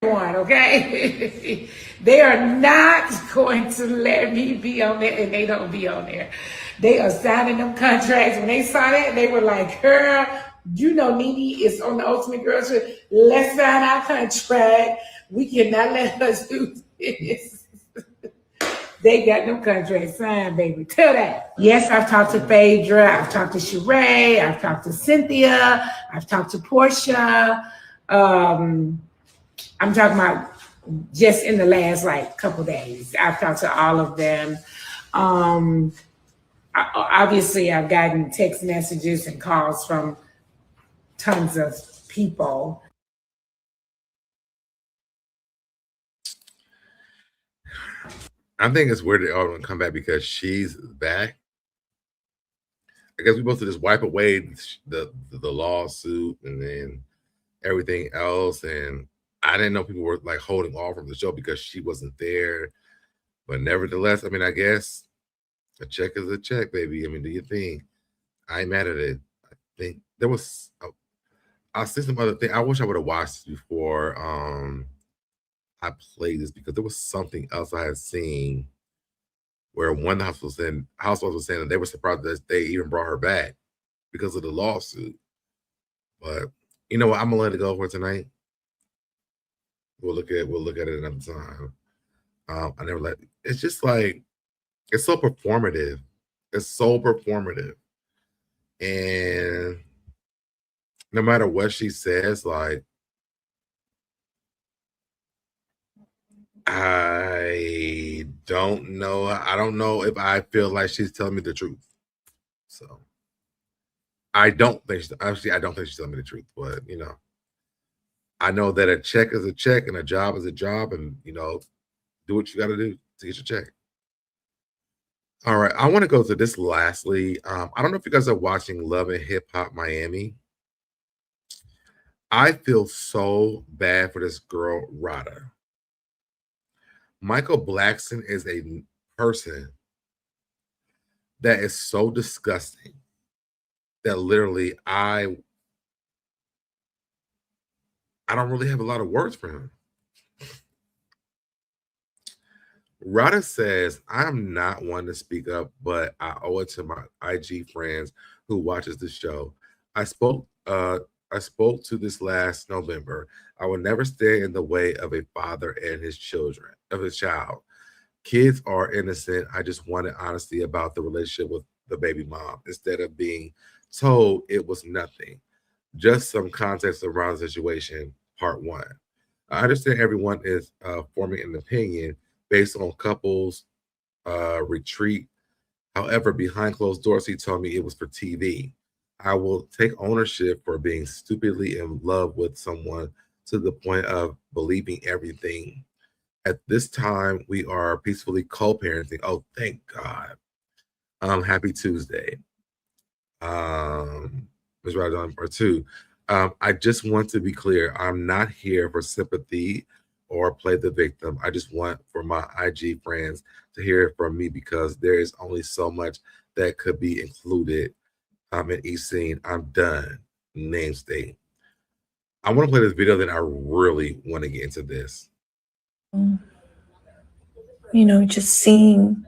Okay? They are not going to let me be on there, and they don't be on there. They are signing them contracts. When they saw that, they were like, girl, Nene is on the Ultimate Girls trip. Let's sign our contract. We cannot let her do this. They got them contracts signed, baby. Tell that. Yes, I've talked to Phaedra. I've talked to Sheree. I've talked to Cynthia. I've talked to Portia. I'm talking about just in the last couple days. I've talked to all of them. obviously I've gotten text messages and calls from tons of people. I think it's weird they all don't come back because she's back. I guess we're supposed to just wipe away the lawsuit and then everything else. And I didn't know people were like holding off from the show because she wasn't there. But nevertheless, I mean, I guess a check is a check, baby. I mean, do you think? I ain't mad at it. I think there was. I'll see some other thing. I wish I would have watched this before I played this because there was something else I had seen where one housewife was saying that they were surprised that they even brought her back because of the lawsuit. But you know what? I'm gonna let it go for tonight. We'll look at it another time. I never let. It's just like it's so performative. It's so performative, and no matter what she says, like I don't know. I don't know if I feel like she's telling me the truth. So I don't think she's telling me the truth. But you know, I know that a check is a check and a job is a job, and you know, do what you got to do to get your check. All right, I want to go to this lastly. I don't know if you guys are watching Love and Hip Hop Miami. I feel so bad for this girl, Rada. Michael Blackson is a person that is so disgusting that literally I don't really have a lot of words for him. Rada says, I'm not one to speak up, but I owe it to my IG friends who watches the show. I spoke to this last November. I will never stand in the way of a father and his child. Kids are innocent. I just wanted honesty about the relationship with the baby mom instead of being told it was nothing. Just some context around the situation, part one. I understand everyone is forming an opinion based on couples retreat. However, behind closed doors, he told me it was for TV. I will take ownership for being stupidly in love with someone to the point of believing everything. At this time, we are peacefully co-parenting. Oh, thank God. Happy Tuesday. Ms. Rada, part two. I just want to be clear. I'm not here for sympathy or play the victim. I just want for my IG friends to hear it from me because there is only so much that could be included in each scene. I'm done. Name state. I want to play this video, then I really want to get into this. You know, just seeing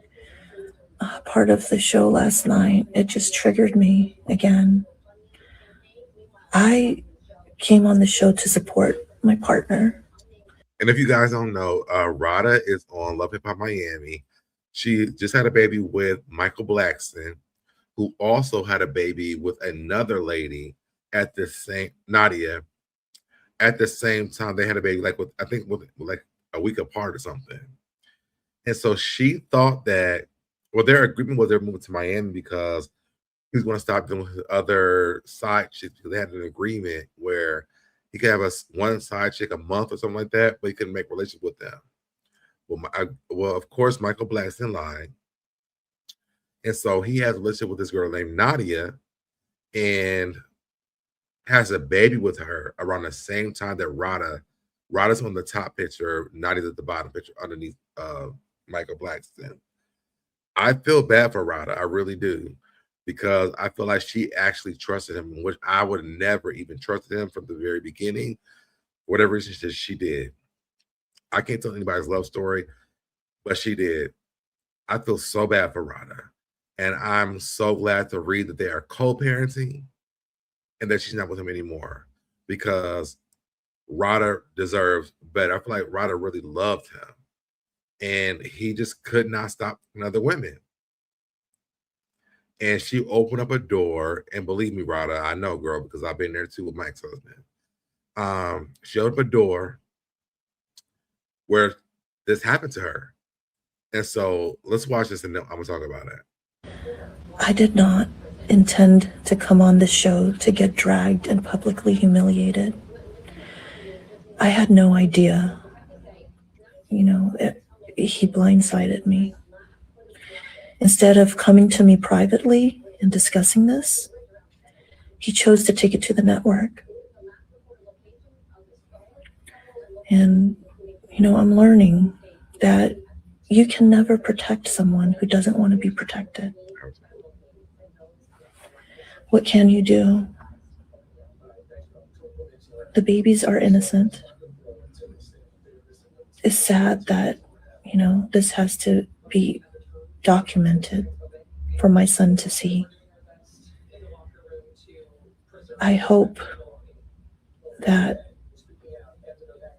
part of the show last night, it just triggered me again. I came on the show to support my partner. And if you guys don't know, Rada is on Love Hip Hop Miami. She just had a baby with Michael Blackson, who also had a baby with another lady at the same Nadia. At the same time, they had a baby like with a week apart or something. And so she thought that, well, their agreement was they're moving to Miami because he was going to stop dealing with his other side chicks because they had an agreement where he could have one side chick a month or something like that, but he couldn't make relations with them. Well, of course, Michael Blackson lied. And so he has a relationship with this girl named Nadia and has a baby with her around the same time that Rada's on the top picture, Nadia's at the bottom picture underneath Michael Blackson. I feel bad for Rada. I really do. Because I feel like she actually trusted him, which I would have never even trusted him from the very beginning. Whatever reason she did. I can't tell anybody's love story, but she did. I feel so bad for Rada. And I'm so glad to read that they are co-parenting and that she's not with him anymore because Rada deserves better. I feel like Rada really loved him. And he just could not stop other women. And she opened up a door, and believe me, Rada, I know, girl, because I've been there too with Mike's husband. She opened up a door where this happened to her. And so let's watch this, and then I'm gonna talk about it. I did not intend to come on this show to get dragged and publicly humiliated. I had no idea. He blindsided me. Instead of coming to me privately and discussing this, he chose to take it to the network. And, I'm learning that you can never protect someone who doesn't want to be protected. What can you do? The babies are innocent. It's sad that, this has to be documented for my son to see. I hope that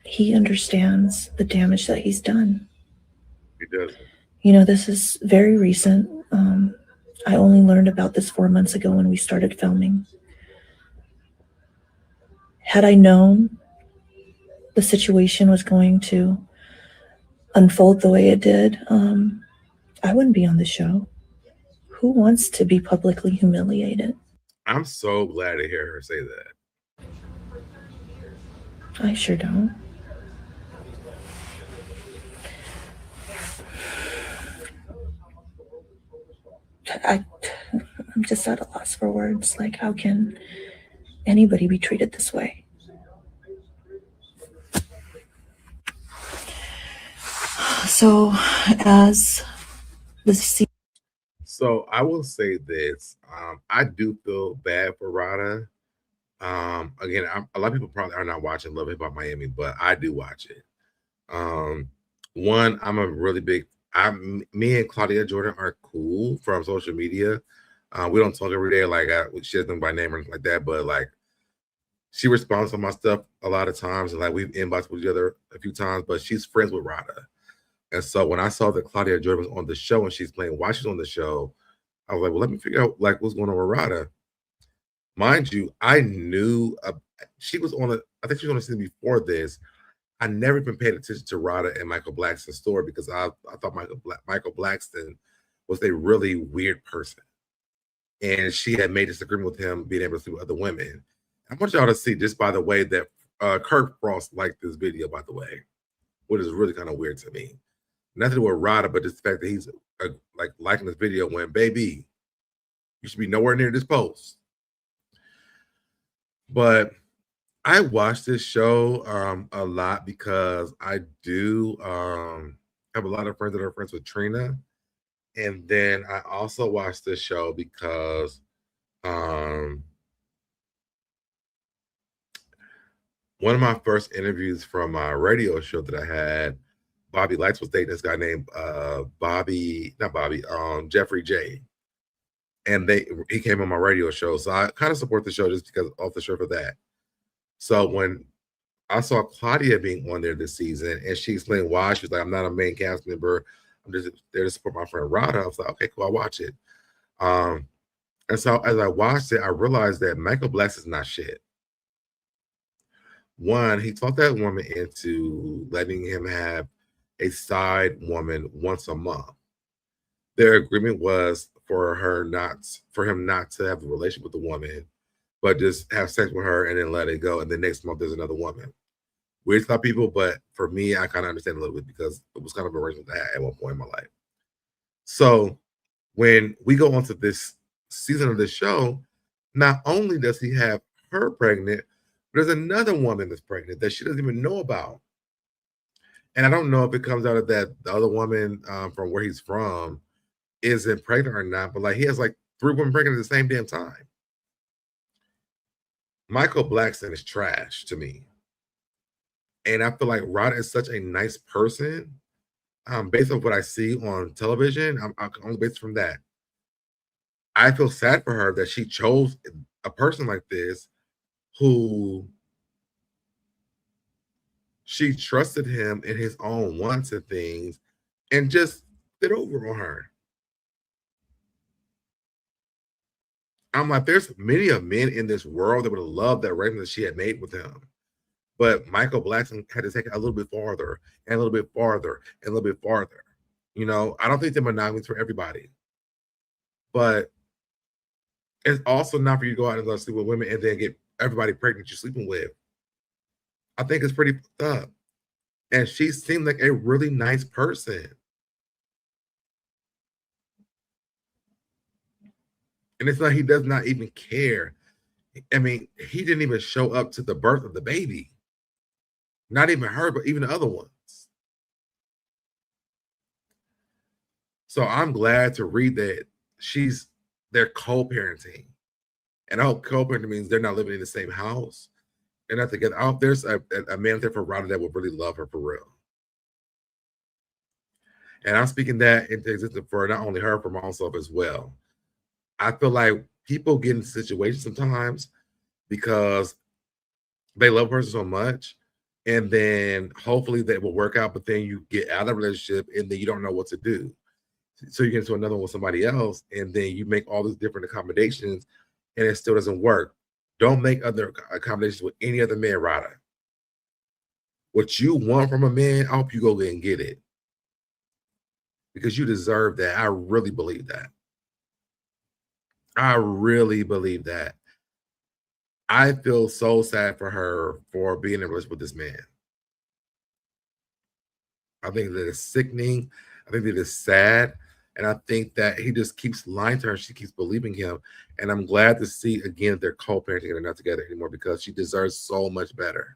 he understands the damage that he's done. He does. This is very recent. I only learned about this 4 months ago when we started filming. Had I known the situation was going to unfold the way it did, I wouldn't be on the show. Who wants to be publicly humiliated? I'm so glad to hear her say that. I sure don't. I'm just at a loss for words. Like, how can anybody be treated this way? So, as the So I will say this. I do feel bad for Rada. Again, a lot of people probably are not watching Love Hip Hop Miami, but I do watch it. One, I'm a really big. Me and Claudia Jordan are cool from social media. We don't talk every day. Like she doesn't by name or anything like that, but like she responds to my stuff a lot of times, and like we've inboxed with each other a few times. But she's friends with Rada, and so when I saw that Claudia Jordan was on the show and she's playing while she's on the show, I was like, well, let me figure out like what's going on with Rada. Mind you, I knew she was on I think she was on the season before this. I never even paid attention to Rada and Michael Blackston's story because I thought Michael Blackston was a really weird person. And she had made this agreement with him being able to see with other women. I want y'all to see, just by the way, that Kirk Frost liked this video, by the way, which is really kind of weird to me. Nothing to do with Rada, but just the fact that he's like liking this video when, baby, you should be nowhere near this post. But I watch this show a lot because I do have a lot of friends that are friends with Trina. And then I also watch this show because one of my first interviews from my radio show that I had, Bobby Lights was dating this guy named Jeffrey J. And he came on my radio show. So I kind of support the show just because off the show for that. So when I saw Claudia being on there this season and she explained why, she was like, I'm not a main cast member. I'm just there to support my friend Rada. I was like, okay, cool, I'll watch it. And so as I watched it, I realized that Michael Black is not shit. One, he talked that woman into letting him have a side woman once a month. Their agreement was for him not to have a relationship with the woman, but just have sex with her and then let it go. And the next month there's another woman. Weird to people, but for me, I kind of understand a little bit because it was kind of a arrangement that I had at one point in my life. So when we go on to this season of this show, not only does he have her pregnant, but there's another woman that's pregnant that she doesn't even know about. And I don't know if it comes out of that the other woman from where he's from isn't pregnant or not, but like he has like 3 women pregnant at the same damn time. Michael Blackston is trash to me. And I feel like Rada is such a nice person. Based on what I see on television, I'm only based from that. I feel sad for her that she chose a person like this who she trusted him in his own wants and things and just did over on her. I'm like, there's many of men in this world that would have loved that arrangement that she had made with him. But Michael Blackson had to take it a little bit farther and a little bit farther and a little bit farther. You know, I don't think the monogamy is for everybody. But It's also not for you to go out and go sleep with women and then get everybody pregnant you're sleeping with. I think it's pretty fucked up. And she seemed like a really nice person. And it's like he does not even care. I mean, he didn't even show up to the birth of the baby. Not even her, but even the other ones. So I'm glad to read that they're co-parenting. And I hope co-parenting means they're not living in the same house. They're not together. I hope there's a man there for Rhonda that will really love her for real. And I'm speaking that into existence for not only her, for myself as well. I feel like people get in situations sometimes because they love a person so much, and then hopefully they will work out, but then you get out of the relationship and then you don't know what to do. So you get into another one with somebody else, and then you make all these different accommodations, and it still doesn't work. Don't make other accommodations with any other man, Rada. What you want from a man, I hope you go and get it. Because you deserve that. I really believe that. I really believe that. I feel so sad for her for being in a relationship with this man. I think that it's sickening. I think that it's sad. And I think that he just keeps lying to her. She keeps believing him. And I'm glad to see, again, they're co-parenting and they're not together anymore because she deserves so much better.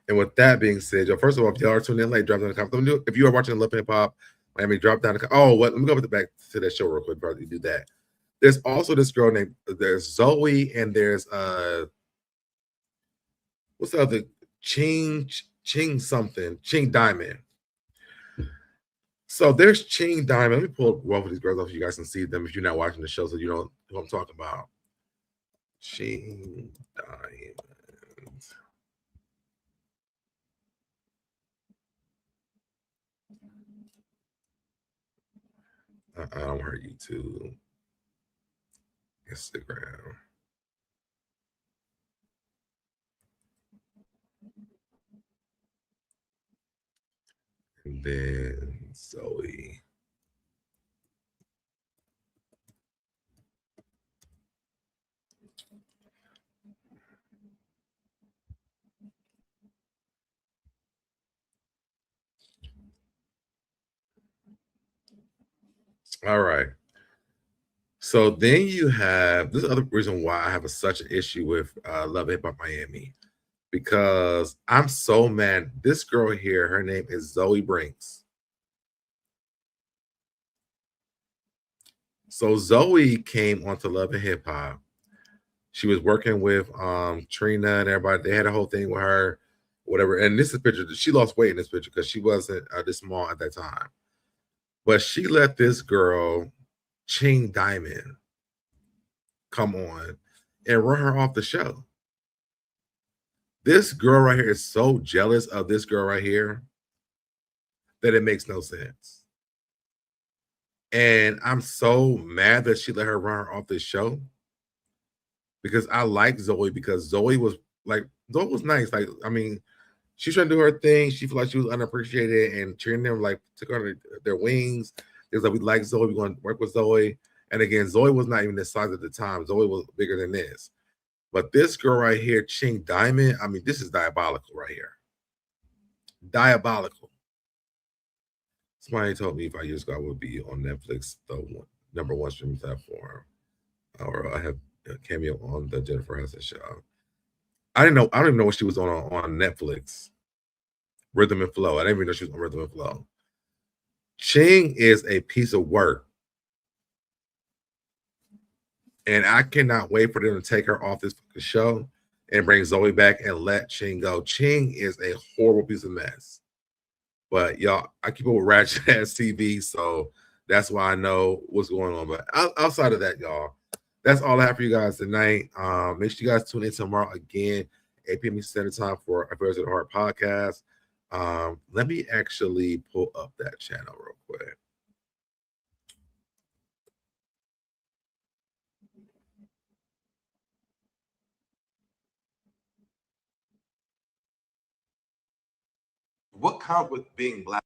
And with that being said, yo, first of all, if y'all are tuning in late, drop down in the comments. If you are watching Love Hip Hop Miami, drop down the oh, what? Let me go back to that show real quick before you do that. There's also this girl named there's Zoe and there's what's the other Ching Diamond. So there's Ching Diamond. Let me pull both of these girls off so you guys can see them if you're not watching the show, so you know who I'm talking about. Ching Diamond. I don't want YouTube, Instagram. And then Zoe. All right. So then you have this other reason why I have such an issue with Love Hip Hop Miami, because I'm so mad. This girl here, her name is Zoe Brinks. So Zoe came onto Love and Hip Hop. She was working with Trina and everybody. They had a whole thing with her, whatever. And this is a picture. She lost weight in this picture because she wasn't this small at that time. But she let this girl, Ching Diamond, come on and run her off the show. This girl right here is so jealous of this girl right here that it makes no sense. And I'm so mad that she let her run her off this show because I like Zoe because Zoe was nice. Like, I mean, she's trying to do her thing. She felt like she was unappreciated and treating them like took her their wings. It was like, we like Zoe, we're going to work with Zoe. And again, Zoe was not even this size at the time. Zoe was bigger than this. But this girl right here, Ching Diamond, I mean, this is diabolical right here. Diabolical. Somebody told me 5 years ago I would be on Netflix, the #1 streaming platform, or I have a cameo on the Jennifer Hudson show. I don't even know what she was on Netflix. Rhythm and Flow. I didn't even know she was on Rhythm and Flow. Ching is a piece of work. And I cannot wait for them to take her off this show and bring Zoe back and let Ching go. Ching is a horrible piece of mess. But y'all, I keep up with Ratchet Ass TV, so that's why I know what's going on. But outside of that, y'all, that's all I have for you guys tonight. Make sure you guys tune in tomorrow again, 8 p.m. Standard Time for Affairs of the Heart podcast. Let me actually pull up that channel real quick. What counts with being black?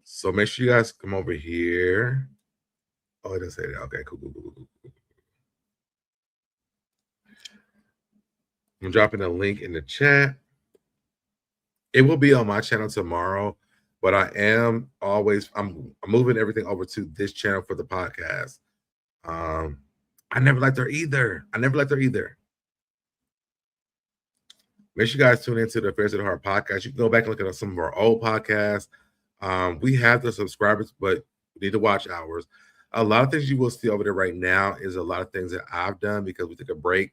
So make sure you guys come over here. Oh, it doesn't say that. Okay, cool. I'm dropping a link in the chat. It will be on my channel tomorrow, but I'm moving everything over to this channel for the podcast. I never liked her either. Make sure you guys tune into the Affairs of the Heart podcast. You can go back and look at some of our old podcasts. We have the subscribers, but we need to watch ours. A lot of things you will see over there right now is a lot of things that I've done because we took a break.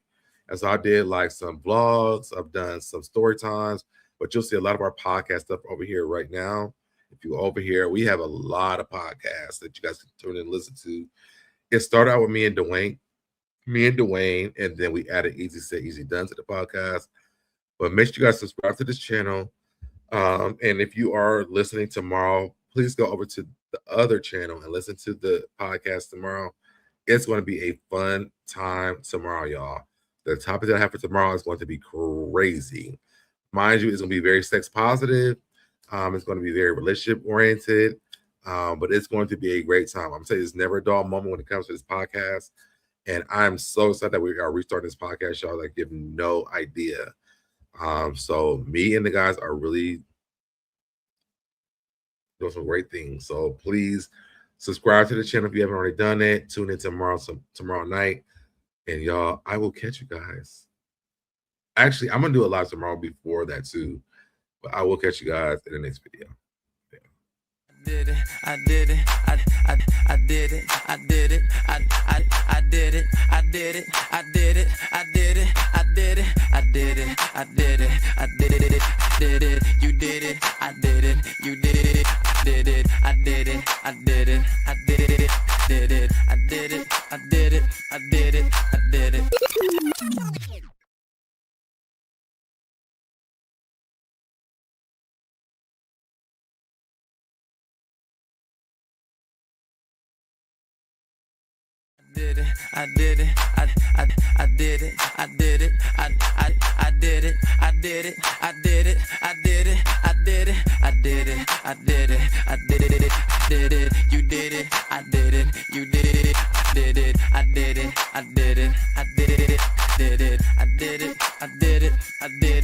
And so I did like some vlogs. I've done some story times, but you'll see a lot of our podcast stuff over here right now. If you go over here, we have a lot of podcasts that you guys can tune in and listen to. It started out with me and Dwayne, and then we added Easy Said, Easy Done to the podcast. But make sure you guys subscribe to this channel. And if you are listening tomorrow, please go over to the other channel and listen to the podcast tomorrow. It's going to be a fun time tomorrow, y'all. The topic that I have for tomorrow is going to be crazy. Mind you, it's going to be very sex positive. It's going to be very relationship oriented. But it's going to be a great time. I'm going to say there's never a dull moment when it comes to this podcast. And I'm so excited that we are restarting this podcast, y'all. Like, you have no idea. So me and the guys are really doing some great things. So please subscribe to the channel if you haven't already done it. Tune in tomorrow night. And y'all, I will catch you guys. Actually, I'm gonna do a live tomorrow before that too. But I will catch you guys in the next video. I did it. I did it. I did it. I did it. I did it. I did it. I did it. I did it. I did it. I did it. I did it. I did it. Did it. You did it. I did it. You did it. Did it. I did it. I did it. I did it. Did it. I did it. I did it. I did it. I did it. Did it, I did it, I did it, I did it, I did it, I did it, I did it, I did it, I did it, I did it, I did it, I did it, you did it, I did it, you did it, I did it, I did it, I did it, I did it, I did it, I did it, I did it, I did